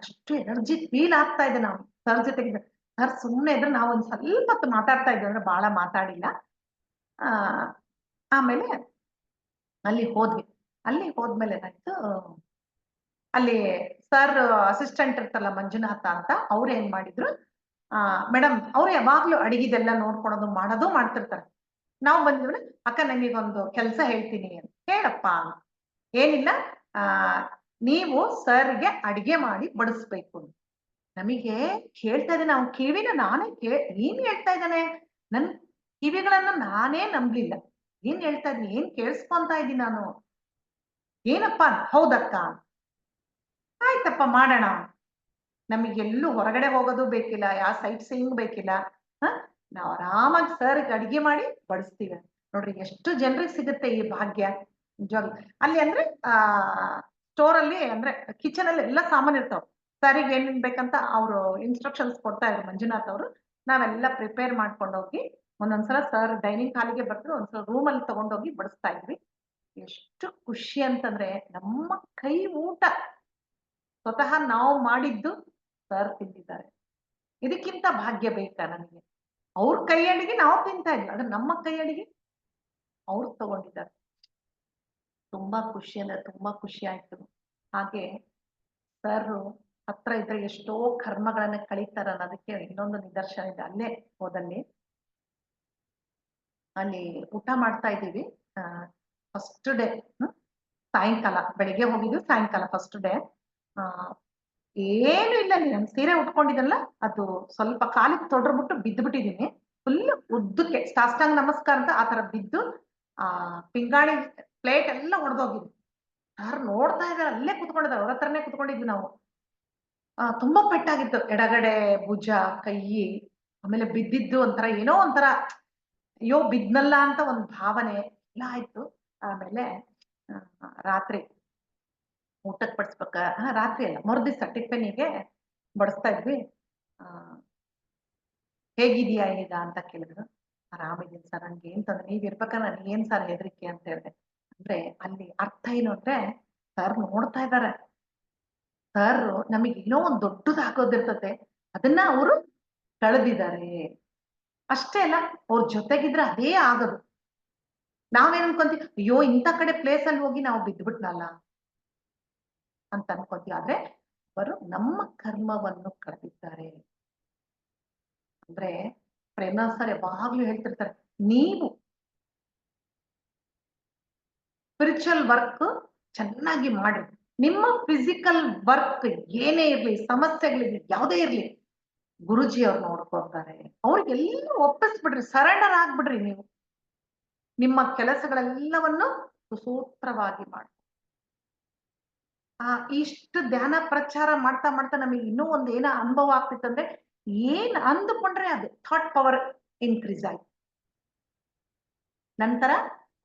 ಅಷ್ಟು ಎನರ್ಜಿ ಫೀಲ್ ಆಗ್ತಾ ಇದೆ ನಾವು ಸರ್ ಜೊತೆಗೆ. ಸರ್ ಸುಮ್ಮನೆ ಇದ್ರೆ ನಾವು ಒಂದ್ ಸ್ವಲ್ಪ ಹೊತ್ತು ಮಾತಾಡ್ತಾ ಇದ್ವಿ, ಅಂದ್ರೆ ಬಹಳ ಮಾತಾಡಿಲ್ಲ. ಆ ಆಮೇಲೆ ಅಲ್ಲಿ ಹೋದ್ವಿ. ಅಲ್ಲಿ ಹೋದ್ಮೇಲೆ ಏನಾಯ್ತು, ಅಲ್ಲಿ ಸರ್ ಅಸಿಸ್ಟೆಂಟ್ ಇರ್ತಲ್ಲ ಮಂಜುನಾಥ ಅಂತ, ಅವ್ರು ಏನ್ ಮಾಡಿದ್ರು, ಮೇಡಮ್ ಅವ್ರು ಯಾವಾಗ್ಲೂ ಅಡಿಗೆದೆಲ್ಲ ನೋಡ್ಕೊಳೋದು ಮಾಡೋದು ಮಾಡ್ತಿರ್ತಾರೆ. ನಾವು ಬಂದಿದ್ರೆ, ಅಕ್ಕ ನನಗೊಂದು ಕೆಲಸ ಹೇಳ್ತೀನಿ ಅಂತ. ಹೇಳಪ್ಪ. ಏನಿಲ್ಲ, ಆ ನೀವು ಸರ್ಗೆ ಅಡಿಗೆ ಮಾಡಿ ಬಡಿಸ್ಬೇಕು. ನಮಗೆ ಕೇಳ್ತಾ ಇದ್ದಾನೆ, ಅವ್ನ ಕಿವಿನ ನಾನೇ ಏನ್ ಹೇಳ್ತಾ ಇದ್ದಾನೆ, ನನ್ ಕಿವಿಗಳನ್ನ ನಾನೇ ನಂಬ್ಲಿಲ್ಲ. ಏನ್ ಹೇಳ್ತಾ ಇದ್ದೀನಿ, ಏನ್ ಕೇಳಿಸ್ಕೊಂತಾ ಇದ್ದೀನಿ ನಾನು, ಏನಪ್ಪಾ, ಹೌದಕ್ಕ, ಆಯ್ತಪ್ಪ ಮಾಡೋಣ. ನಮಗೆಲ್ಲೂ ಹೊರಗಡೆ ಹೋಗೋದು ಬೇಕಿಲ್ಲ, ಯಾವ ಸೈಟ್ ಸೀಯಿಂಗ್ ಬೇಕಿಲ್ಲ. ಹ ನಾವು ಆರಾಮಾಗಿ ಸರ್ಗೆ ಅಡಿಗೆ ಮಾಡಿ ಬಡಿಸ್ತೀವಿ. ನೋಡ್ರಿ ಎಷ್ಟು ಜನರಿಗೆ ಸಿಗುತ್ತೆ ಈ ಭಾಗ್ಯ, ನಿಜವಾಗ್ಲು. ಅಲ್ಲಿ ಅಂದ್ರೆ ಸ್ಟೋರ್ ಅಲ್ಲಿ ಅಂದ್ರೆ ಕಿಚನ್ ಅಲ್ಲಿ ಎಲ್ಲ ಸಾಮಾನು ಇರ್ತಾವ. ಸರಿಗೆ ಏನೇನ್ ಬೇಕಂತ ಅವರು ಇನ್ಸ್ಟ್ರಕ್ಷನ್ಸ್ ಕೊಡ್ತಾ ಇದ್ರು ಮಂಜುನಾಥ್ ಅವರು. ನಾವೆಲ್ಲ ಪ್ರಿಪೇರ್ ಮಾಡ್ಕೊಂಡು ಹೋಗಿ ಒಂದೊಂದ್ಸಲ ಸರ್ ಡೈನಿಂಗ್ ಹಾಲಿಗೆ ಬರ್ತಾರೆ, ಒಂದ್ಸಲ ರೂಮ್ ಅಲ್ಲಿ ತಗೊಂಡೋಗಿ ಬಡಿಸ್ತಾ ಇದ್ವಿ. ಎಷ್ಟು ಖುಷಿ ಅಂತಂದ್ರೆ, ನಮ್ಮ ಕೈ ಊಟ ಸ್ವತಃ ನಾವು ಮಾಡಿದ್ದು ಸರ್ ತಿಂತಿದ್ದಾರೆ. ಇದಕ್ಕಿಂತ ಭಾಗ್ಯ ಬೇಕಾ ನನಗೆ? ಅವ್ರ ಕೈ ಅಡಿಗೆ ನಾವು ತಿಂತಾ ಇದ್ವಿ, ಆದ್ರೆ ನಮ್ಮ ಕೈ ಅಡಿಗೆ ಅವ್ರು ತಗೊಂಡಿದ್ದಾರೆ. ತುಂಬಾ ಖುಷಿ ಅಂದ್ರೆ ತುಂಬಾ ಖುಷಿ ಆಯ್ತು. ಹಾಗೆ ಸರ್ ಹತ್ರ ಇದ್ರೆ ಎಷ್ಟೋ ಕರ್ಮಗಳನ್ನ ಕಳೀತಾರ ಅನ್ನೋದಕ್ಕೆ ಇನ್ನೊಂದು ನಿದರ್ಶನ ಇದೆ. ಅಲ್ಲೇ ಹೋದಲ್ಲಿ ಅಲ್ಲಿ ಊಟ ಮಾಡ್ತಾ ಇದ್ದೀವಿ. ಫಸ್ಟ್ ಡೇ ಸಾಯಂಕಾಲ, ಬೆಳಿಗ್ಗೆ ಹೋಗಿದ್ವಿ, ಸಾಯಂಕಾಲ ಫಸ್ಟ್ ಡೇ. ಏನು ಇಲ್ಲ, ನನ್ ಸೀರೆ ಉಟ್ಕೊಂಡಿದ್ದಲ್ಲ, ಅದು ಸ್ವಲ್ಪ ಕಾಲಿಗೆ ತೊಡ್ರ್ಬಿಟ್ಟು ಬಿದ್ದು ಬಿಟ್ಟಿದೀನಿ. ಫುಲ್ ಉದ್ದಕ್ಕೆ ಸಾಷ್ಟಾಂಗ ನಮಸ್ಕಾರ ಅಂತ ಆತರ ಬಿದ್ದು ಪಿಂಗಾಣಿ ಪ್ಲೇಟ್ ಎಲ್ಲ ಹೊಡೆದೋಗಿದೆ. ಯಾರು ನೋಡ್ತಾ ಇದಾರೆ, ಅಲ್ಲೇ ಕುತ್ಕೊಂಡಿದ್ದಾರೆ, ಅವ್ರ ಹತ್ರನೇ ಕುತ್ಕೊಂಡಿದ್ವಿ ನಾವು. ತುಂಬಾ ಪೆಟ್ಟಾಗಿತ್ತು, ಎಡಗಡೆ ಭುಜ, ಕೈ, ಆಮೇಲೆ ಬಿದ್ದಿದ್ದು ಒಂಥರ ಏನೋ ಒಂಥರ ಅಯ್ಯೋ ಬಿದ್ನಲ್ಲ ಅಂತ ಒಂದು ಭಾವನೆ ಎಲ್ಲ ಆಯ್ತು. ಆಮೇಲೆ ರಾತ್ರಿ ಊಟಕ್ಕೆ ಬಡಿಸ್ಬೇಕ, ರಾತ್ರಿ ಅಲ್ಲ ಮರುದಿವ್ಸ ಟಿಫನಿಗೆ ಬಡಿಸ್ತಾ ಇದ್ವಿ. ಹೇಗಿದೀಯಾ ಈಗ ಅಂತ ಕೇಳಿದ್ರು. ಆರಾಮಿದ್ದೀನಿ ಸರ್, ನನ್ಗೆ ಏನ್ ತೊಂದ್ರೆ, ನೀವ್ ಇರ್ಬೇಕಾದ್ರೆ ನನಗೆ ಏನ್ ಸರ್ ಹೆದರಿಕೆ ಅಂತ ಹೇಳಿದೆ. ಅಂದ್ರೆ ಅಲ್ಲಿ ಅರ್ಥ ಏನು ಅಂದ್ರೆ, ಸರ್ ನೋಡ್ತಾ ಇದ್ದಾರೆ, ಸರ್ ನಮಗೆ ಏನೋ ಒಂದು ದೊಡ್ಡದಾಗೋದಿರ್ತದೆ, ಅದನ್ನ ಅವರು ಕಳೆದಿದ್ದಾರೆ ಅಷ್ಟೇ. ಅಲ್ಲ, ಅವ್ರ ಜೊತೆಗಿದ್ರೆ ಅದೇ ಆಗೋದು. ನಾವೇನ್ ಅನ್ಕೊಂತೀವಿ, ಅಯ್ಯೋ ಇಂಥ ಕಡೆ ಪ್ಲೇಸ್ ಅಲ್ಲಿ ಹೋಗಿ ನಾವು ಬಿದ್ದ್ಬಿಟ್ನಲ್ಲ ಅಂತ ಅನ್ಕೊಂತೀವಿ. ಆದ್ರೆ ಅವರು ನಮ್ಮ ಕರ್ಮವನ್ನು ಕಳೆದಿದ್ದಾರೆ. ಅಂದ್ರೆ ಪ್ರೇಮನಾಥ್ ಸರ್ ಯಾವಾಗ್ಲೂ ಹೇಳ್ತಿರ್ತಾರೆ, ನೀವು ಸ್ಪಿರಿಚುವಲ್ ವರ್ಕ್ ಚೆನ್ನಾಗಿ ಮಾಡಿ, ನಿಮ್ಮ ಫಿಸಿಕಲ್ ವರ್ಕ್ ಏನೇ ಇರ್ಲಿ, ಸಮಸ್ಯೆಗಳಿರ್ಲಿ, ಯಾವುದೇ ಇರ್ಲಿ, ಗುರುಜಿ ಅವ್ರು ನೋಡ್ಕೊಳ್ತಾರೆ. ಅವ್ರಿಗೆಲ್ಲ ಒಪ್ಪಿಸ್ಬಿಡ್ರಿ, ಸರೆಂಡರ್ ಆಗ್ಬಿಡ್ರಿ. ನೀವು ನಿಮ್ಮ ಕೆಲಸಗಳೆಲ್ಲವನ್ನು ಸುಸೂತ್ರವಾಗಿ ಮಾಡಿ. ಇಷ್ಟು ಧ್ಯಾನ ಪ್ರಚಾರ ಮಾಡ್ತಾ ಮಾಡ್ತಾ ನಮಗೆ ಇನ್ನೂ ಒಂದು ಏನೋ ಅನುಭವ ಆಗ್ತಿತ್ತಂದ್ರೆ, ಏನ್ ಅಂದುಕೊಂಡ್ರೆ ಅದು ಥಾಟ್ ಪವರ್ ಇನ್ಕ್ರೀಸ್ ಆಯ್ತು. ನಂತರ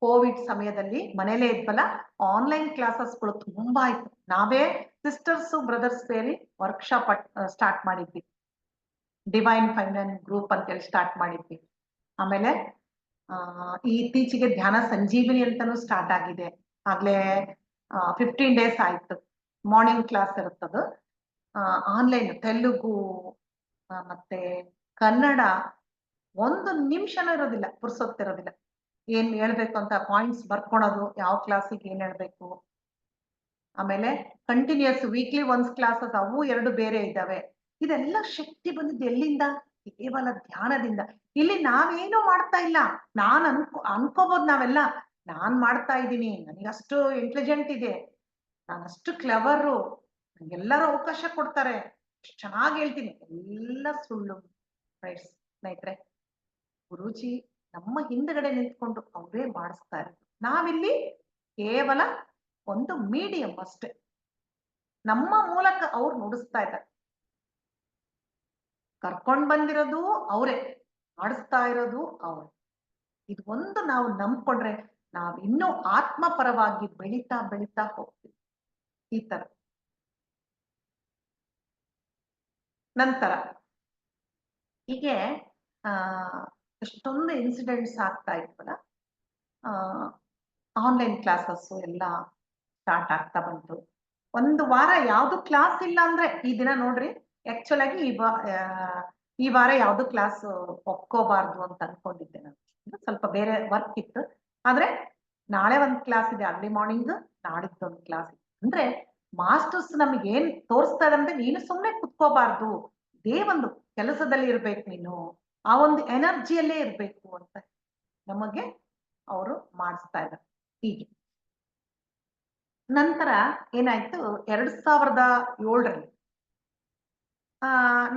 ಕೋವಿಡ್ ಸಮಯದಲ್ಲಿ ಮನೇಲೇ ಇದ್ವಲ್ಲ, ಆನ್ಲೈನ್ ಕ್ಲಾಸಸ್ಗಳು ತುಂಬಾ ಆಯ್ತು. ನಾವೇ ಸಿಸ್ಟರ್ಸ್ ಬ್ರದರ್ಸ್ ಸೇರಿ ವರ್ಕ್ಶಾಪ್ ಸ್ಟಾರ್ಟ್ ಮಾಡಿದ್ವಿ. ಡಿವೈನ್ ಫೈನಾನ್ಸ್ ಗ್ರೂಪ್ ಅಂತೇಳಿ ಸ್ಟಾರ್ಟ್ ಮಾಡಿದ್ವಿ. ಆಮೇಲೆ ಇತ್ತೀಚೆಗೆ ಧ್ಯಾನ ಸಂಜೀವಿನಿ ಅಂತಾನು ಸ್ಟಾರ್ಟ್ ಆಗಿದೆ. ಆಗ್ಲೇ 15 days ಆಯ್ತು. ಮಾರ್ನಿಂಗ್ ಕ್ಲಾಸ್ ಇರುತ್ತದು. ಆನ್ಲೈನ್ ತೆಲುಗು ಮತ್ತೆ ಕನ್ನಡ, ಒಂದು ನಿಮಿಷನೂ ಇರೋದಿಲ್ಲ, ಪುರ್ಸೊತ್ತಿರೋದಿಲ್ಲ. ಏನ್ ಹೇಳ್ಬೇಕು ಅಂತ ಪಾಯಿಂಟ್ಸ್ ಬರ್ಕೊಳೋದು, ಯಾವ ಕ್ಲಾಸಿಗೆ ಏನ್ ಹೇಳ್ಬೇಕು. ಆಮೇಲೆ ಕಂಟಿನ್ಯೂಸ್ ವೀಕ್ಲಿ ಒನ್ಸ್ ಕ್ಲಾಸಸ್, ಅವು 2 ಬೇರೆ ಇದ್ದಾವೆ. ಇದೆಲ್ಲ ಶಕ್ತಿ ಬಂದಿದ್ದು ಎಲ್ಲಿಂದ? ಕೇವಲ ಧ್ಯಾನದಿಂದ. ಇಲ್ಲಿ ನಾವೇನು ಮಾಡ್ತಾ ಇಲ್ಲ. ನಾನ್ ಅನ್ಕೋಬಹುದು ನಾವೆಲ್ಲ, ನಾನ್ ಮಾಡ್ತಾ ಇದ್ದೀನಿ, ನನಗಷ್ಟು ಇಂಟೆಲಿಜೆಂಟ್ ಇದೆ, ನಾನಷ್ಟು ಕ್ಲೆವರು, ಎಲ್ಲರೂ ಅವಕಾಶ ಕೊಡ್ತಾರೆ, ಚೆನ್ನಾಗಿ ಹೇಳ್ತೀನಿ, ಎಲ್ಲ ಸುಳ್ಳು ಫ್ರೆಂಡ್ಸ್. ಸ್ನೇಹಿತರೆ, ಗುರೂಜಿ ನಮ್ಮ ಹಿಂದ್ಗಡೆ ನಿಂತ್ಕೊಂಡು ಅವರೇ ಮಾಡಿಸ್ತಾ ಇರೋದು. ನಾವಿಲ್ಲಿ ಕೇವಲ ಒಂದು ಮೀಡಿಯಂ ಅಷ್ಟೇ. ನಮ್ಮ ಮೂಲಕ ಅವ್ರು ನುಡಿಸ್ತಾ ಇದ್ದಾರೆ. ಕರ್ಕೊಂಡ್ ಬಂದಿರೋದು ಅವರೇ, ಮಾಡಿಸ್ತಾ ಇರೋದು ಅವರೇ. ಇದು ಒಂದು ನಾವು ನಂಬ್ಕೊಂಡ್ರೆ ನಾವ್ ಇನ್ನೂ ಆತ್ಮಪರವಾಗಿ ಬೆಳೀತಾ ಬೆಳೀತಾ ಹೋಗ್ತೀವಿ. ಈ ತರ ನಂತರ ಹೀಗೆ ಎಷ್ಟೊಂದು ಇನ್ಸಿಡೆಂಟ್ಸ್ ಆಗ್ತಾ ಇದ್ವಲ್ಲ. ಆನ್ಲೈನ್ ಕ್ಲಾಸಸ್ ಎಲ್ಲ ಸ್ಟಾರ್ಟ್ ಆಗ್ತಾ ಬಂತು. ಒಂದು ವಾರ ಯಾವ್ದು ಕ್ಲಾಸ್ ಇಲ್ಲ ಅಂದ್ರೆ, ಈ ದಿನ ನೋಡ್ರಿ, ಆಕ್ಚುಲ್ ಆಗಿ ಈ ವಾರ ಯಾವ್ದು ಕ್ಲಾಸ್ ಒಪ್ಕೋಬಾರ್ದು ಅಂತ ಅನ್ಕೊಂಡಿದ್ದೆ ನಾನು. ಸ್ವಲ್ಪ ಬೇರೆ ವರ್ಕ್ ಇತ್ತು. ಆದ್ರೆ ನಾಳೆ ಒಂದ್ ಕ್ಲಾಸ್ ಇದೆ ಅರ್ಲಿ ಮಾರ್ನಿಂಗ್, ನಾಡಿದ್ದು ಒಂದು ಕ್ಲಾಸ್ ಇದೆ. ಅಂದ್ರೆ ಮಾಸ್ಟರ್ಸ್ ನಮ್ಗೆ ಏನ್ ತೋರಿಸ್ತಾ ಇದಂದ್ರೆ ನೀನು ಸುಮ್ನೆ ಕುತ್ಕೋಬಾರ್ದು, ಇದೇ ಒಂದು ಕೆಲಸದಲ್ಲಿ ಇರ್ಬೇಕು ನೀನು, ಆ ಒಂದು ಎನರ್ಜಿಯಲ್ಲೇ ಇರ್ಬೇಕು ಅಂತ ನಮಗೆ ಅವರು ಮಾಡಿಸ್ತಾ ಇದ್ದಾರೆ. ಹೀಗೆ ನಂತರ ಏನಾಯ್ತು, 2007ರಲ್ಲಿ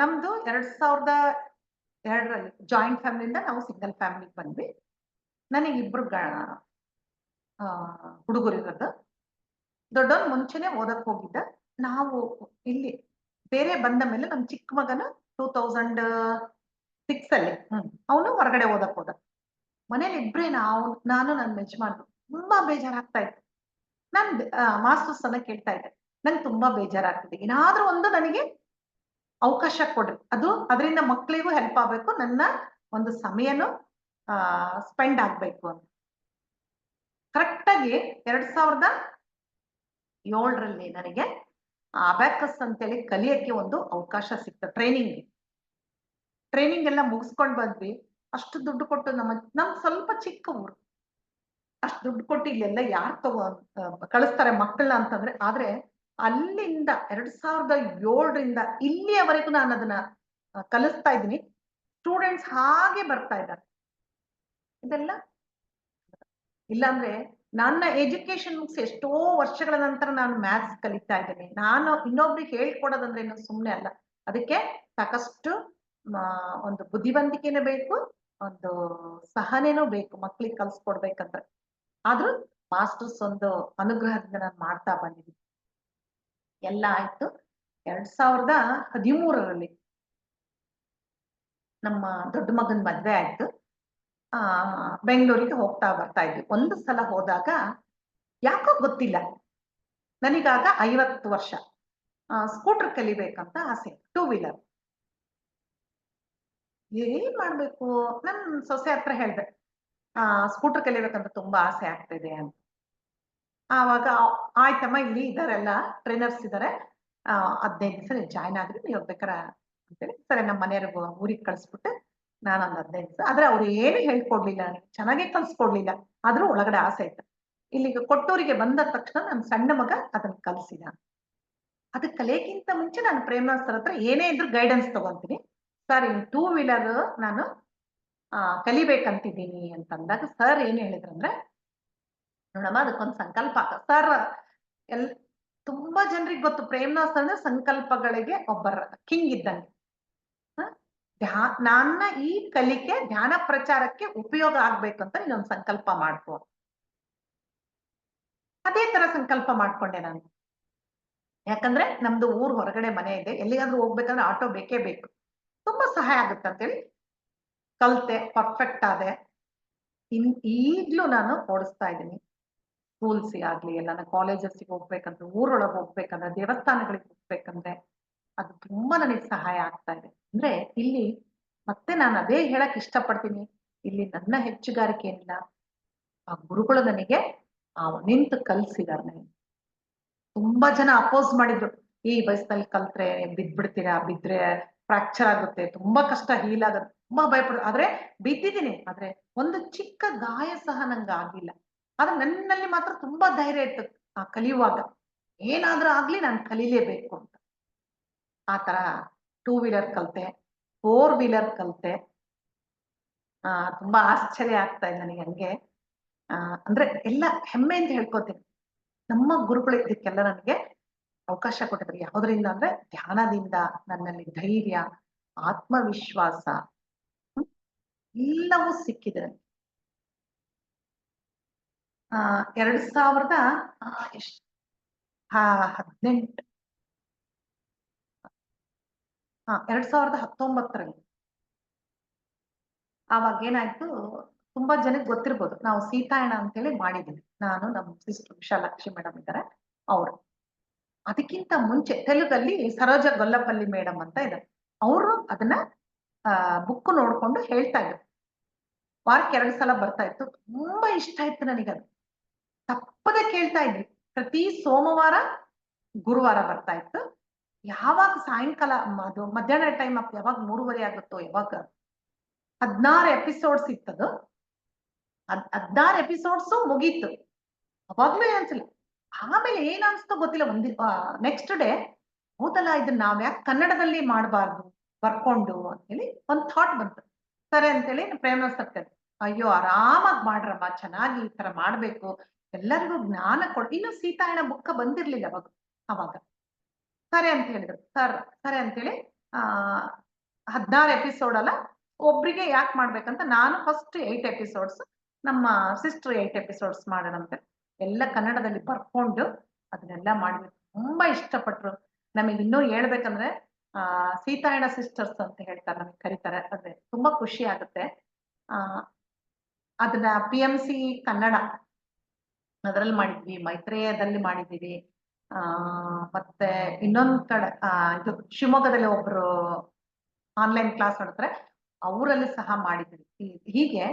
ನಮ್ದು 2002ರಲ್ಲಿ ಜಾಯಿಂಟ್ ಫ್ಯಾಮಿಲಿಯಿಂದ ನಾವು ಸಿಂಗಲ್ ಫ್ಯಾಮಿಲಿಗೆ ಬಂದ್ವಿ. ನನಗೆ ಇಬ್ರು ಹುಡುಗರಿರೋದು. ದೊಡ್ಡವನ್ ಮುಂಚೆನೆ ಓದಕ್ ಹೋಗಿದ್ದ. ನಾವು ಇಲ್ಲಿ ಬೇರೆ ಬಂದ ಮೇಲೆ ನಮ್ ಚಿಕ್ಕ ಮಗನ 2006 ಅಲ್ಲಿ ಅವನು ಹೊರಗಡೆ ಓದಕ್ ಹೋದ. ಮನೇಲಿ ಇಬ್ರೇ ನಾನು ನನ್ನ ಯಜಮಾನ್ರು. ತುಂಬಾ ಬೇಜಾರಾಗ್ತಾ ಇತ್ತು. ನಾನ್ ಮಾಸ್ಟರ್ಸ್ ಅನ್ನ ಕೇಳ್ತಾ ಇದ್ದೆ, ನಂಗೆ ತುಂಬಾ ಬೇಜಾರಾಗ್ತಿದೆ, ಏನಾದ್ರೂ ಒಂದು ನನಗೆ ಅವಕಾಶ ಕೊಡ್ರಿ, ಅದರಿಂದ ಮಕ್ಕಳಿಗೂ ಹೆಲ್ಪ್ ಆಗ್ಬೇಕು, ನನ್ನ ಒಂದು ಸಮಯನು ಸ್ಪೆಂಡ್ ಆಗ್ಬೇಕು ಅಂತ. ಕರೆಕ್ಟ್ ಆಗಿ 2007ರಲ್ಲಿ ನನಗೆ ಅಬ್ಯಾಕಸ್ ಅಂತೇಳಿ ಕಲಿಯಕ್ಕೆ ಒಂದು ಅವಕಾಶ ಸಿಕ್ತು. ಟ್ರೈನಿಂಗ್ ಎಲ್ಲ ಮುಗಿಸ್ಕೊಂಡ್ ಬಂದ್ವಿ. ಅಷ್ಟು ದುಡ್ಡು ಕೊಟ್ಟು ನಮ್ ಸ್ವಲ್ಪ ಚಿಕ್ಕ ಊರು, ಅಷ್ಟು ದುಡ್ಡು ಕೊಟ್ಟು ಇಲ್ಲೆಲ್ಲ ಯಾರು ಕಳಿಸ್ತಾರೆ ಮಕ್ಕಳನ್ನ ಅಂತಂದ್ರೆ. ಆದ್ರೆ ಅಲ್ಲಿಂದ 2007ರಿಂದ ಇಲ್ಲಿಯವರೆಗೂ ನಾನು ಅದನ್ನ ಕಲಿಸ್ತಾ ಇದ್ದೀನಿ. ಸ್ಟೂಡೆಂಟ್ಸ್ ಹಾಗೆ ಬರ್ತಾ ಇದ್ದಾರೆ. ಇದೆಲ್ಲ ಇಲ್ಲಾಂದ್ರೆ ನನ್ನ ಎಜುಕೇಶನ್ ಮುಗಿಸಿ ಎಷ್ಟೋ ವರ್ಷಗಳ ನಂತರ ನಾನು ಮ್ಯಾಥ್ಸ್ ಕಲಿತಾ ಇದ್ದೇನೆ. ನಾನು ಇನ್ನೊಬ್ರಿಗೆ ಹೇಳ್ಕೊಡೋದಂದ್ರೆ ಇನ್ನು ಸುಮ್ಮನೆ ಅಲ್ಲ. ಅದಕ್ಕೆ ಸಾಕಷ್ಟು ಒಂದು ಬುದ್ಧಿವಂತಿಕೆನೂ ಬೇಕು, ಒಂದು ಸಹನೆನೂ ಬೇಕು ಮಕ್ಳಿಗೆ ಕಲ್ಸ್ಕೊಡ್ಬೇಕಂದ್ರೆ. ಆದ್ರೂ ಮಾಸ್ಟರ್ಸ್ ಒಂದು ಅನುಗ್ರಹದಿಂದ ನಾನು ಮಾಡ್ತಾ ಬಂದಿದ್ದೀನಿ. ಎಲ್ಲ ಆಯ್ತು. 2013ರಲ್ಲಿ ನಮ್ಮ ದೊಡ್ಡ ಮಗನ್ ಮದ್ವೆ ಆಯ್ತು. ಬೆಂಗಳೂರಿಗೆ ಹೋಗ್ತಾ ಬರ್ತಾ ಇದ್ವಿ. ಒಂದು ಸಲ ಹೋದಾಗ ಯಾಕೋ ಗೊತ್ತಿಲ್ಲ, ನನಗಾಗ 50 ವರ್ಷ, ಸ್ಕೂಟರ್ ಕಲಿಬೇಕಂತ ಆಸೆ, 2 ವೀಲರ್. ಏನ್ ಮಾಡ್ಬೇಕು, ನನ್ ಸೊಸೆ ಹತ್ರ ಹೇಳ್ದೆ, ಸ್ಕೂಟರ್ ಕಲಿಬೇಕಂತ ತುಂಬಾ ಆಸೆ ಆಗ್ತಿದೆ ಅಂತ. ಆವಾಗ ಆಯ್ತಮ್ಮ, ಇಲ್ಲಿ ಇದಾರೆಲ್ಲ ಟ್ರೈನರ್ಸ್ ಇದಾರೆ, 15 ದಿವಸ ಜಾಯ್ನ್ ಆದ್ರಿ, ನೀವು ಬೇಕಾರ ಅಂತೇಳಿ. ಸರಿ, ನಮ್ಮ ಮನೆಯವ್ರಿಗೂ ಊರಿಗೆ ಕಳಿಸ್ಬಿಟ್ಟು ನಾನೊಂದು 15 ದಿವಸ. ಆದ್ರೆ ಅವ್ರು ಏನು ಹೇಳ್ಕೊಡ್ಲಿಲ್ಲ, ಚೆನ್ನಾಗೇ ಕಲ್ಸ್ಕೊಡ್ಲಿಲ್ಲ. ಆದ್ರೂ ಒಳಗಡೆ ಆಸೆ ಇತ್ತು. ಇಲ್ಲಿಗೆ ಕೊಟ್ಟೂರಿಗೆ ಬಂದ ತಕ್ಷಣ ನನ್ನ ಸಣ್ಣ ಮಗ ಅದನ್ನ ಕಲ್ಸಿದ. ಅದಕ್ಕೆ ಕಲಿಯಕ್ಕಿಂತ ಮುಂಚೆ ನಾನು ಪ್ರೇಮನಾಥ್ ಸರ್ ಹತ್ರ ಏನೇ ಇದ್ರು ಗೈಡೆನ್ಸ್ ತಗೊಂತೀನಿ. ಸರ್, ಇನ್ 2 ವೀಲರ್ ನಾನು ಕಲಿಬೇಕಂತಿದ್ದೀನಿ ಅಂತಂದಾಗ ಸರ್ ಏನ್ ಹೇಳಿದ್ರಂದ್ರೆ, ನೋಡಮ್ಮ ಅದಕ್ಕೊಂದು ಸಂಕಲ್ಪ ಸರ್. ತುಂಬಾ ಜನರಿಗೆ ಗೊತ್ತು, ಪ್ರೇಮನಾಥ್ ಅಂದ್ರೆ ಸಂಕಲ್ಪಗಳಿಗೆ ಒಬ್ಬರ ಕಿಂಗ್ ಇದ್ದಂಗೆ. ನನ್ನ ಈ ಕಲಿಕೆ ಧ್ಯಾನ ಪ್ರಚಾರಕ್ಕೆ ಉಪಯೋಗ ಆಗ್ಬೇಕು ಅಂತ ನೀನೊಂದು ಸಂಕಲ್ಪ ಮಾಡ್ಕೋ. ಅದೇ ತರ ಸಂಕಲ್ಪ ಮಾಡ್ಕೊಂಡೆ ನಾನು. ಯಾಕಂದ್ರೆ ನಮ್ದು ಊರ್ ಹೊರಗಡೆ ಮನೆ ಇದೆ, ಎಲ್ಲಿಗಾದ್ರೂ ಹೋಗ್ಬೇಕಂದ್ರೆ ಆಟೋ ಬೇಕೇ ಬೇಕು, ತುಂಬಾ ಸಹಾಯ ಆಗುತ್ತೆ ಅಂತೇಳಿ ಕಲ್ತೆ, ಪರ್ಫೆಕ್ಟ್ ಆದೆ. ಈಗ್ಲೂ ನಾನು ಓಡಿಸ್ತಾ ಇದ್ದೀನಿ. ಸ್ಕೂಲ್ಸ್ ಆಗ್ಲಿ, ಎಲ್ಲ ಕಾಲೇಜಸ್ಗೆ ಹೋಗ್ಬೇಕಂದ್ರೆ, ಊರೊಳಗೆ ಹೋಗ್ಬೇಕಂದ್ರೆ, ದೇವಸ್ಥಾನಗಳಿಗೆ ಹೋಗ್ಬೇಕಂದ್ರೆ ಅದು ತುಂಬಾ ನನಗೆ ಸಹಾಯ ಆಗ್ತಾ ಇದೆ. ಅಂದ್ರೆ ಇಲ್ಲಿ ಮತ್ತೆ ನಾನು ಅದೇ ಹೇಳಕ್ ಇಷ್ಟಪಡ್ತೀನಿ, ಇಲ್ಲಿ ನನ್ನ ಹೆಚ್ಚುಗಾರಿಕೆ ಏನಿಲ್ಲ, ಆ ಗುರುಗಳು ನನಗೆ ನಿಂತು ಕಲ್ಸಿದಾರೆ. ನನಗೆ ತುಂಬಾ ಜನ ಅಪೋಸ್ ಮಾಡಿದ್ರು, ಈ ವಯಸ್ಸಲ್ಲಿ ಕಲ್ತ್ರೆ ಬಿದ್ಬಿಡ್ತೀರಾ, ಬಿದ್ರೆ ಫ್ರಾಕ್ಚರ್ ಆಗುತ್ತೆ, ತುಂಬಾ ಕಷ್ಟ, ಹೀಲ್ ಆಗುತ್ತೆ, ತುಂಬಾ ಭಯಪಡ. ಆದ್ರೆ ಬಿದ್ದಿದ್ದೀನಿ, ಆದ್ರೆ ಒಂದು ಚಿಕ್ಕ ಗಾಯ ಸಹ ನಂಗೆ ಆಗಿಲ್ಲ. ಆದ್ರೆ ನನ್ನಲ್ಲಿ ಮಾತ್ರ ತುಂಬಾ ಧೈರ್ಯ ಇತ್ತು ಕಲಿಯುವಾಗ, ಏನಾದ್ರೂ ಆಗ್ಲಿ ನಾನು ಕಲೀಲೇಬೇಕು ಅಂತ. ಆತರ 2 ವೀಲರ್ ಕಲ್ತೆ, 4 ವೀಲರ್ ಕಲ್ತೆ. ತುಂಬಾ ಆಶ್ಚರ್ಯ ಆಗ್ತಾ ಇದೆ ನನಗೆ. ಹಂಗೆ ಅಂದ್ರೆ ಎಲ್ಲ ಹೆಮ್ಮೆಯಿಂದ ಹೇಳ್ಕೊತೀನಿ, ನಮ್ಮ ಗುರುಗಳು ಇದಕ್ಕೆಲ್ಲ ನನಗೆ ಅವಕಾಶ ಕೊಟ್ಟಿದ್ರು. ಯಾವುದರಿಂದ ಅಂದ್ರೆ ಧ್ಯಾನದಿಂದ ನನ್ನಲ್ಲಿ ಧೈರ್ಯ, ಆತ್ಮವಿಶ್ವಾಸ ಎಲ್ಲವೂ ಸಿಕ್ಕಿದೆ. 2019ರಲ್ಲಿ ಆವಾಗ ಏನಾಯ್ತು, ತುಂಬಾ ಜನಕ್ಕೆ ಗೊತ್ತಿರ್ಬೋದು, ನಾವು ಸೀತಾಯಣ ಅಂತೇಳಿ ಮಾಡಿದ್ದೀವಿ. ನಾನು, ನಮ್ಮ ಸಿಸ್ಟರ್ ವಿಶಾಲಾಕ್ಷಿ ಮೇಡಮ್ ಇದ್ದಾರೆ, ಅವರು. ಅದಕ್ಕಿಂತ ಮುಂಚೆ ತೆಲುಗಲ್ಲಿ ಸರೋಜ ಗೊಲ್ಲಪಲ್ಲಿ ಮೇಡಮ್ ಅಂತ ಇದ್ದಾರೆ, ಅವರು ಅದನ್ನ ಬುಕ್ ನೋಡ್ಕೊಂಡು ಹೇಳ್ತಾ ಇದ್ರು. ವಾರಕ್ಕೆ 2 ಸಲ ಬರ್ತಾ ಇತ್ತು. ತುಂಬಾ ಇಷ್ಟ ಆಯ್ತು ನನಗದು. ತಪ್ಪದೆ ಕೇಳ್ತಾ ಇದ್ವಿ. ಪ್ರತಿ ಸೋಮವಾರ ಗುರುವಾರ ಬರ್ತಾ ಇತ್ತು. ಯಾವಾಗ ಸಾಯಂಕಾಲ ಅದು ಮಧ್ಯಾಹ್ನ ಟೈಮ್ ಯಾವಾಗ 3:30 ಆಗುತ್ತೋ ಯಾವಾಗ 16 ಎಪಿಸೋಡ್ಸ್ ಇತ್ತದು. 16 ಎಪಿಸೋಡ್ಸ್ ಮುಗೀತು. ಅವಾಗ್ಲೂ ಏನ್ ಅನ್ಸಿಲ್ಲ. ಆಮೇಲೆ ಏನ್ ಅನ್ಸ್ತೋ ಗೊತ್ತಿಲ್ಲ. ನೆಕ್ಸ್ಟ್ ಡೇ ಹೌದಲ್ಲ, ಇದನ್ನ ನಾವ್ ಯಾಕೆ ಕನ್ನಡದಲ್ಲಿ ಮಾಡಬಾರ್ದು ಬರ್ಕೊಂಡು ಅಂತೇಳಿ ಒಂದ್ ಥಾಟ್ ಬಂತು. ಸರಿ ಅಂತೇಳಿ ಪ್ರೇಮ ಸತ್ಯ, ಅಯ್ಯೋ ಆರಾಮಾಗಿ ಮಾಡ್ರಮ್ಮ, ಚೆನ್ನಾಗಿ ಈ ತರ ಮಾಡ್ಬೇಕು, ಎಲ್ಲರಿಗೂ ಜ್ಞಾನ ಕೊಡ್. ಇನ್ನು ಸೀತಾಯಣ ಬುಕ್ಕ ಬಂದಿರ್ಲಿಲ್ಲ ಅವಾಗ. ಸರಿ ಅಂತ ಹೇಳಿದ್ರು ಸರ್. ಸರಿ ಅಂತೇಳಿ 16 ಎಪಿಸೋಡ್ ಅಲ್ಲ, ಒಬ್ರಿಗೆ ಯಾಕೆ ಮಾಡ್ಬೇಕಂತ ನಾನು ಫಸ್ಟ್ 8 ಎಪಿಸೋಡ್ಸ್, ನಮ್ಮ ಸಿಸ್ಟರ್ 8 ಎಪಿಸೋಡ್ಸ್ ಮಾಡೋಣಂತೆ ಎಲ್ಲ ಕನ್ನಡದಲ್ಲಿ ಬರ್ಕೊಂಡು ಅದನ್ನೆಲ್ಲ ಮಾಡ್ಬೇಕು. ತುಂಬಾ ಇಷ್ಟಪಟ್ರು. ನಮಗೆ ಇನ್ನೂ ಹೇಳ್ಬೇಕಂದ್ರೆ ಸೀತಾಯಣ ಸಿಸ್ಟರ್ಸ್ ಅಂತ ಹೇಳ್ತಾರೆ, ನಮಗೆ ಕರೀತಾರೆ. ಅದೇ ತುಂಬಾ ಖುಷಿ ಆಗುತ್ತೆ. ಅದನ್ನ PMC ಕನ್ನಡ ಅದರಲ್ಲಿ ಮಾಡಿದ್ವಿ, ಮೈತ್ರೇಯದಲ್ಲಿ ಮಾಡಿದ್ದೀವಿ. ಮತ್ತೆ ಇನ್ನೊಂದ್ ಕಡೆ ಇದು ಶಿವಮೊಗ್ಗದಲ್ಲಿ ಒಬ್ರು ಆನ್ಲೈನ್ ಕ್ಲಾಸ್ ಮಾಡ್ತಾರೆ, ಅವರಲ್ಲಿ ಸಹ ಮಾಡಿದ್ವಿ. ಹೀಗೆ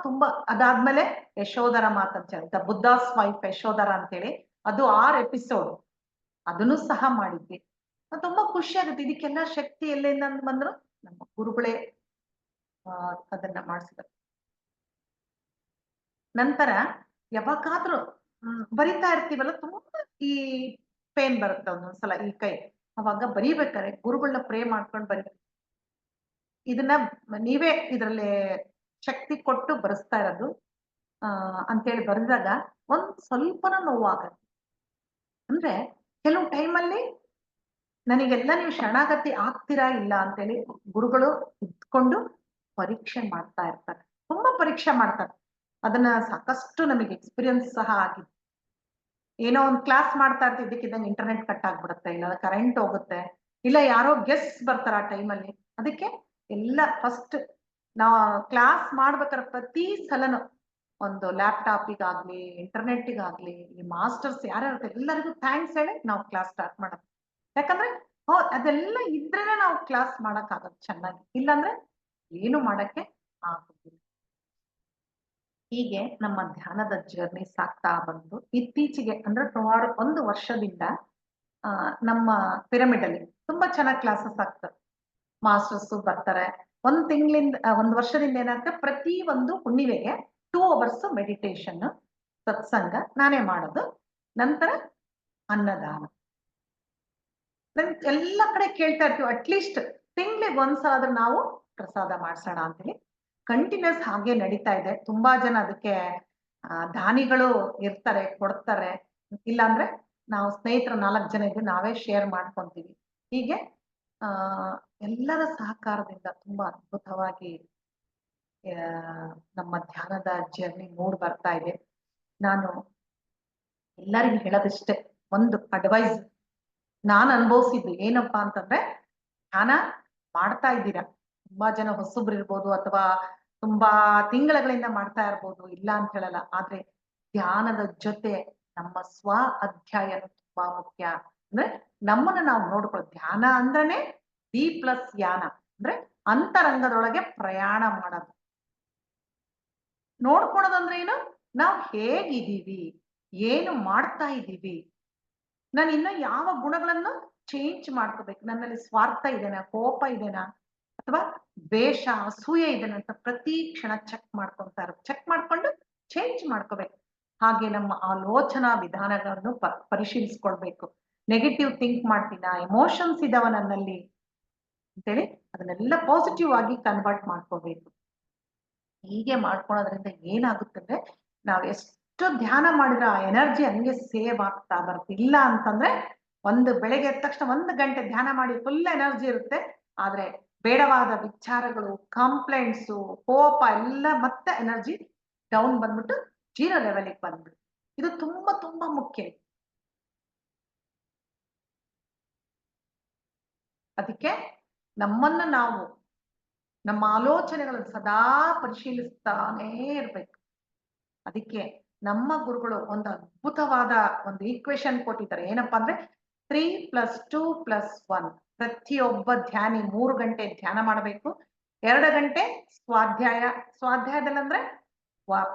ತುಂಬಾ ಅದಾದ್ಮೇಲೆ Yashodhara ಮಾತಂತ the Buddhas wife Yashodhara ಅಂತೇಳಿ ಅದು 6 ಎಪಿಸೋಡ್, ಅದನ್ನು ಸಹ ಮಾಡಿದ್ವಿ. ತುಂಬಾ ಖುಷಿ ಆಗುತ್ತೆ. ಇದಕ್ಕೆಲ್ಲ ಶಕ್ತಿ ಎಲ್ಲಿಂದ ಬಂದ್ರು ನಮ್ಮ ಗುರುಗಳೇ ಅದನ್ನ ಮಾಡಿಸಿದ್ರು. ನಂತರ ಯಾವಾಗಾದ್ರೂ ಬರಿತಾ ಇರ್ತೀವಲ್ಲ, ತುಂಬಾ ಈ ಪೇನ್ ಬರುತ್ತೆ ಒಂದೊಂದ್ಸಲ ಈ ಕೈ. ಅವಾಗ ಬರೀಬೇಕಾದ್ರೆ ಗುರುಗಳನ್ನ ಪ್ರೇ ಮಾಡ್ಕೊಂಡು ಬರೀಬೇಕು. ಇದನ್ನ ನೀವೇ ಇದ್ರಲ್ಲಿ ಶಕ್ತಿ ಕೊಟ್ಟು ಬರೆಸ್ತಾ ಇರೋದು ಅಂತೇಳಿ ಬರೆದಾಗ ಒಂದ್ ಸ್ವಲ್ಪನ ನೋವಾಗತ್ತೆ. ಅಂದ್ರೆ ಕೆಲವು ಟೈಮಲ್ಲಿ ನನಗೆಲ್ಲ ನೀವು ಶರಣಾಗತಿ ಆಗ್ತೀರಾ ಇಲ್ಲ ಅಂತೇಳಿ ಗುರುಗಳು ಇದ್ಕೊಂಡು ಪರೀಕ್ಷೆ ಮಾಡ್ತಾ ಇರ್ತಾರೆ. ತುಂಬಾ ಪರೀಕ್ಷೆ ಮಾಡ್ತಾರೆ. ಅದನ್ನ ಸಾಕಷ್ಟು ನಮಗೆ ಎಕ್ಸ್ಪೀರಿಯನ್ಸ್ ಸಹ ಆಗಿದೆ. ಏನೋ ಒಂದು ಕ್ಲಾಸ್ ಮಾಡ್ತಾ ಇರ್ತಿದ್ದಕ್ಕಿದ್ದಂಗೆ ಇಂಟರ್ನೆಟ್ ಕಟ್ ಆಗ್ಬಿಡುತ್ತೆ, ಇಲ್ಲ ಕರೆಂಟ್ ಹೋಗುತ್ತೆ, ಇಲ್ಲ ಯಾರೋ ಗೆಸ್ಟ್ ಬರ್ತಾರ ಆ ಟೈಮಲ್ಲಿ. ಅದಕ್ಕೆ ಎಲ್ಲ ಫಸ್ಟ್ ನಾವು ಕ್ಲಾಸ್ ಮಾಡ್ಬೇಕಾದ್ರೆ ಪ್ರತಿ ಸಲನು ಒಂದು ಲ್ಯಾಪ್ಟಾಪಿಗಾಗ್ಲಿ ಇಂಟರ್ನೆಟ್ಗಾಗ್ಲಿ ಈ ಮಾಸ್ಟರ್ಸ್ ಯಾರ್ಯಾರು ಎಲ್ಲರಿಗೂ ಥ್ಯಾಂಕ್ಸ್ ಹೇಳಿ ನಾವು ಕ್ಲಾಸ್ ಸ್ಟಾರ್ಟ್ ಮಾಡೋದು. ಯಾಕಂದ್ರೆ ಅದೆಲ್ಲ ಇದ್ರೇನೆ ನಾವು ಕ್ಲಾಸ್ ಮಾಡಕ್ ಆಗೋದು ಚೆನ್ನಾಗಿ, ಇಲ್ಲಾಂದ್ರೆ ಏನು ಮಾಡಕ್ಕೆ ಆಗೋದಿಲ್ಲ. ಹೀಗೆ ನಮ್ಮ ಧ್ಯಾನದ ಜರ್ನಿ ಸಾಕ್ತಾ ಬಂತು. ಇತ್ತೀಚೆಗೆ ಅಂದ್ರೆ ಸುಮಾರು 1 ವರ್ಷದಿಂದ ನಮ್ಮ ಪಿರಮಿಡ್ ಅಲ್ಲಿ ತುಂಬಾ ಚೆನ್ನಾಗಿ ಕ್ಲಾಸಸ್ ಆಗ್ತದೆ. ಮಾಸ್ಟರ್ಸ್ ಬರ್ತಾರೆ. 1 ವರ್ಷದಿಂದ ಏನಾಗ್ತದೆ, ಪ್ರತಿ ಒಂದು ಹುಣ್ಣಿಮೆಗೆ 2 ಅವರ್ಸ್ ಮೆಡಿಟೇಷನ್ ಸತ್ಸಂಗ ನಾನೇ ಮಾಡೋದು. ನಂತರ ಅನ್ನದಾನ. ಎಲ್ಲ ಕಡೆ ಕೇಳ್ತಾ ಇರ್ತೀವಿ, ಅಟ್ಲೀಸ್ಟ್ ತಿಂಗಳಿಗೆ ಒಂದ್ಸಲ ಆದ್ರೂ ನಾವು ಪ್ರಸಾದ ಮಾಡ್ಸೋಣ ಅಂತೇಳಿ ಕಂಟಿನ್ಯೂಸ್ ಹಾಗೆ ನಡೀತಾ ಇದೆ. ತುಂಬಾ ಜನ ಅದಕ್ಕೆ ದಾನಿಗಳು ಇರ್ತಾರೆ, ಕೊಡ್ತಾರೆ. ಇಲ್ಲಾಂದ್ರೆ ನಾವು ಸ್ನೇಹಿತರು 4 ಜನ ಇದ್ದು ನಾವೇ ಶೇರ್ ಮಾಡ್ಕೊಂತೀವಿ. ಹೀಗೆ ಎಲ್ಲರ ಸಹಕಾರದಿಂದ ತುಂಬಾ ಅದ್ಭುತವಾಗಿ ನಮ್ಮ ಧ್ಯಾನದ ಜರ್ನಿ ಮೂಡ್ ಬರ್ತಾ ಇದೆ. ನಾನು ಎಲ್ಲರಿಗೂ ಹೇಳೋದಿಷ್ಟೇ, ಒಂದು ಅಡ್ವೈಸ್ ನಾನು ಅನುಭವಿಸಿದ್ದು ಏನಪ್ಪಾ ಅಂತಂದ್ರೆ, ಧ್ಯಾನ ಮಾಡ್ತಾ ಇದ್ದೀರಾ, ತುಂಬಾ ಜನ ಹೊಸಬ್ರು ಇರ್ಬೋದು ಅಥವಾ ತುಂಬಾ ತಿಂಗಳುಗಳಿಂದ ಮಾಡ್ತಾ ಇರ್ಬೋದು, ಇಲ್ಲ ಅಂತ ಹೇಳಲ್ಲ. ಆದ್ರೆ ಧ್ಯಾನದ ಜೊತೆ ನಮ್ಮ ಸ್ವ ಅಧ್ಯಯನ ತುಂಬಾ ಮುಖ್ಯ. ಅಂದ್ರೆ ನಮ್ಮನ್ನ ನಾವು ನೋಡ್ಕೊಳ್ಳೋದು. ಧ್ಯಾನ ಅಂದ್ರೇನೆ D+ ಯಾನ, ಅಂದ್ರೆ ಅಂತರಂಗದೊಳಗೆ ಪ್ರಯಾಣ ಮಾಡೋದು. ನೋಡ್ಕೊಳೋದಂದ್ರೆ ಏನು, ನಾವು ಹೇಗಿದ್ದೀವಿ, ಏನು ಮಾಡ್ತಾ ಇದ್ದೀವಿ, ನಾನು ಇನ್ನ ಯಾವ ಗುಣಗಳನ್ನು ಚೇಂಜ್ ಮಾಡ್ಕೋಬೇಕು, ನನ್ನಲ್ಲಿ ಸ್ವಾರ್ಥ ಇದೆನಾ, ಕೋಪ ಇದೆನಾ, ಅಥವಾ ದ್ವೇಷ ಅಸೂಯೆ ಇದೆನಾ ಅಂತ ಪ್ರತಿ ಕ್ಷಣ ಚೆಕ್ ಮಾಡ್ಕೊಂಡು ಚೇಂಜ್ ಮಾಡ್ಕೋಬೇಕು. ಹಾಗೆ ನಮ್ಮ ಆಲೋಚನಾ ವಿಧಾನಗಳನ್ನು ಪರಿಶೀಲಿಸ್ಕೊಳ್ಬೇಕು. ನೆಗೆಟಿವ್ ಥಿಂಕ್ ಮಾಡ್ತೀನಾ, ಎಮೋಷನ್ಸ್ ಇದಾವ ನನ್ನಲ್ಲಿ ಅಂತೇಳಿ ಅದನ್ನೆಲ್ಲ ಪಾಸಿಟಿವ್ ಆಗಿ ಕನ್ವರ್ಟ್ ಮಾಡ್ಕೋಬೇಕು. ಹೀಗೆ ಮಾಡ್ಕೊಳೋದ್ರಿಂದ ಏನಾಗುತ್ತಂದ್ರೆ, ನಾವ್ ಎಷ್ಟು ಧ್ಯಾನ ಮಾಡಿದ್ರೆ ಆ ಎನರ್ಜಿ ಹಂಗೆ ಸೇವ್ ಆಗ್ತಾ ಬರುತ್ತೆ. ಇಲ್ಲ ಅಂತಂದ್ರೆ ಬೆಳಗ್ಗೆ ಎದ್ದ ತಕ್ಷಣ 1 ಗಂಟೆ ಧ್ಯಾನ ಮಾಡಿ ಫುಲ್ ಎನರ್ಜಿ ಇರುತ್ತೆ, ಆದ್ರೆ ಬೇಡವಾದ ವಿಚಾರಗಳು, ಕಂಪ್ಲೇಂಟ್ಸು, ಕೋಪ ಎಲ್ಲ ಮತ್ತೆ ಎನರ್ಜಿ ಡೌನ್ ಬಂದ್ಬಿಟ್ಟು 0 ಲೆವೆಲ್ಗೆ ಬಂದ್ಬಿಟ್ಟು. ಇದು ತುಂಬಾ ತುಂಬಾ ಮುಖ್ಯ. ಅದಕ್ಕೆ ನಮ್ಮನ್ನ ನಾವು ನಮ್ಮ ಆಲೋಚನೆಗಳನ್ನು ಸದಾ ಪರಿಶೀಲಿಸ್ತಾನೇ ಇರ್ಬೇಕು. ಅದಕ್ಕೆ ನಮ್ಮ ಗುರುಗಳು ಒಂದು ಅದ್ಭುತವಾದ ಒಂದು ಈಕ್ವೇಶನ್ ಕೊಟ್ಟಿದ್ದಾರೆ. ಏನಪ್ಪಾ ಅಂದ್ರೆ 3+2+1. ಪ್ರತಿಯೊಬ್ಬ ಧ್ಯಾನಿ 3 ಗಂಟೆ ಧ್ಯಾನ ಮಾಡಬೇಕು, 2 ಗಂಟೆ ಸ್ವಾಧ್ಯಾಯದಲ್ಲಿ ಅಂದ್ರೆ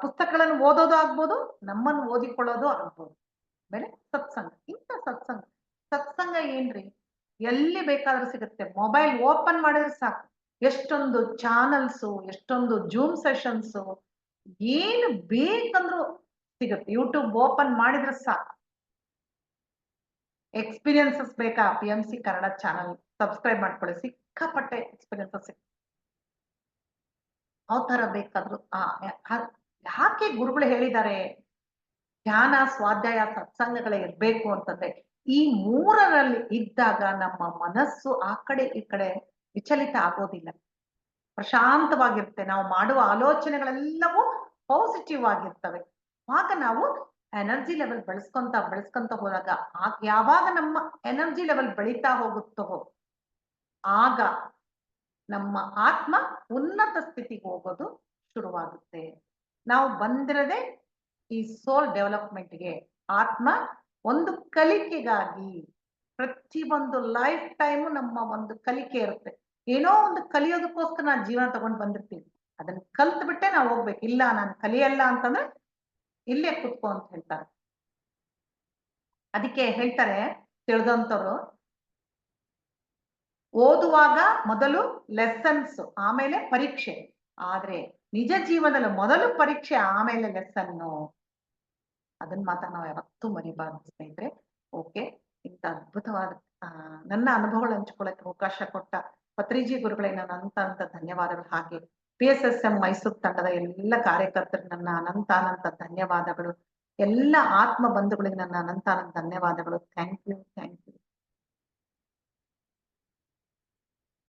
ಪುಸ್ತಕಗಳನ್ನು ಓದೋದು ಆಗ್ಬೋದು, ನಮ್ಮನ್ನು ಓದಿಕೊಳ್ಳೋದು ಆಗ್ಬೋದು. ಆಮೇಲೆ ಸತ್ಸಂಗ. ಸತ್ಸಂಗ ಏನ್ರಿ ಎಲ್ಲಿ ಬೇಕಾದ್ರೂ ಸಿಗುತ್ತೆ. ಮೊಬೈಲ್ ಓಪನ್ ಮಾಡಿದ್ರೆ ಸಾಕು, ಎಷ್ಟೊಂದು ಚಾನಲ್ಸು, ಎಷ್ಟೊಂದು ಜೂಮ್ ಸೆಷನ್ಸು, ಏನು ಬೇಕಂದ್ರೂ ಸಿಗುತ್ತೆ. ಯೂಟ್ಯೂಬ್ ಓಪನ್ ಮಾಡಿದ್ರೆ ಸಾಕು. ಎಕ್ಸ್ಪೀರಿಯನ್ಸಸ್ ಬೇಕಾ? PMC ಕನ್ನಡ ಚಾನಲ್ ಸಬ್ಸ್ಕ್ರೈಬ್ ಮಾಡ್ಕೊಳ್ಳಿ, ಸಿಕ್ಕಾಪಟ್ಟೆ ಎಕ್ಸ್ಪೀರಿಯನ್ಸಸ್. ಯಾವ ತರ ಬೇಕಾದ್ರೂ ಯಾಕೆ ಗುರುಗಳು ಹೇಳಿದ್ದಾರೆ ಧ್ಯಾನ, ಸ್ವಾಧ್ಯಾಯ, ಸತ್ಸಂಗಗಳೇ ಇರ್ಬೇಕು ಅಂತಂದ್ರೆ, ಈ ಮೂರರಲ್ಲಿ ಇದ್ದಾಗ ನಮ್ಮ ಮನಸ್ಸು ಆ ಕಡೆ ಈ ಕಡೆ ವಿಚಲಿತ ಆಗೋದಿಲ್ಲ, ಪ್ರಶಾಂತವಾಗಿರುತ್ತೆ. ನಾವು ಮಾಡುವ ಆಲೋಚನೆಗಳೆಲ್ಲವೂ ಪಾಸಿಟಿವ್ ಆಗಿರ್ತವೆ. ಆಗ ನಾವು ಎನರ್ಜಿ ಲೆವೆಲ್ ಬೆಳೆಸ್ಕೊಂತ ಹೋದಾಗ, ಯಾವಾಗ ನಮ್ಮ ಎನರ್ಜಿ ಲೆವೆಲ್ ಬೆಳೀತಾ ಹೋಗುತ್ತೋ ಆಗ ನಮ್ಮ ಆತ್ಮ ಉನ್ನತ ಸ್ಥಿತಿಗೆ ಹೋಗೋದು ಶುರುವಾಗುತ್ತೆ. ನಾವು ಬಂದಿರದೆ ಈ ಸೋಲ್ ಡೆವಲಪ್ಮೆಂಟ್ಗೆ, ಆತ್ಮ ಒಂದು ಕಲಿಕೆಗಾಗಿ. ಪ್ರತಿಯೊಂದು ಲೈಫ್ ಟೈಮು ನಮ್ಮ ಒಂದು ಕಲಿಕೆ ಇರುತ್ತೆ. ಏನೋ ಒಂದು ಕಲಿಯೋದಕ್ಕೋಸ್ಕರ ನಾವು ಜೀವನ ತಗೊಂಡು ಬಂದಿರ್ತೀವಿ. ಅದನ್ನ ಕಲ್ತ್ ಬಿಟ್ಟೆ ನಾವು ಹೋಗ್ಬೇಕು. ಇಲ್ಲ ನಾನು ಕಲಿಯಲ್ಲ ಅಂತಂದ್ರೆ ಇಲ್ಲೇ ಕುತ್ಕೋ ಅಂತ ಹೇಳ್ತಾರೆ. ಅದಕ್ಕೆ ಹೇಳ್ತಾರೆ ತಿಳಿದಂತವ್ರು, ಓದುವಾಗ ಮೊದಲು ಲೆಸನ್ಸ್, ಆಮೇಲೆ ಪರೀಕ್ಷೆ. ಆದ್ರೆ ನಿಜ ಜೀವನದಲ್ಲಿ ಮೊದಲು ಪರೀಕ್ಷೆ, ಆಮೇಲೆ ಲೆಸನ್ನು. ಅದನ್ನ ಮಾತ್ರ ನಾವು ಯಾವತ್ತೂ ಮರಿಬಾರ್ದು ಸ್ನೇಹಿತರೆ. ಓಕೆ, ಇಂಥ ಅದ್ಭುತವಾದ ನನ್ನ ಅನುಭವಗಳು ಹಂಚ್ಕೊಳ್ಳಕ್ಕೆ ಅವಕಾಶ ಕೊಟ್ಟ ಪತ್ರಿಜಿ ಗುರುಗಳಿಗೆ ನನ್ನ ಅನಂತ ಧನ್ಯವಾದಗಳು. ಹಾಗೆ PSSM ಮೈಸೂರು ತಂಡದ ಎಲ್ಲ ಕಾರ್ಯಕರ್ತರಿಗೆ ನನ್ನ ಅನಂತ ಧನ್ಯವಾದಗಳು. ಎಲ್ಲ ಆತ್ಮ ಬಂಧುಗಳಿಗೆ ನನ್ನ ಅನಂತ ಧನ್ಯವಾದಗಳು. Thank you.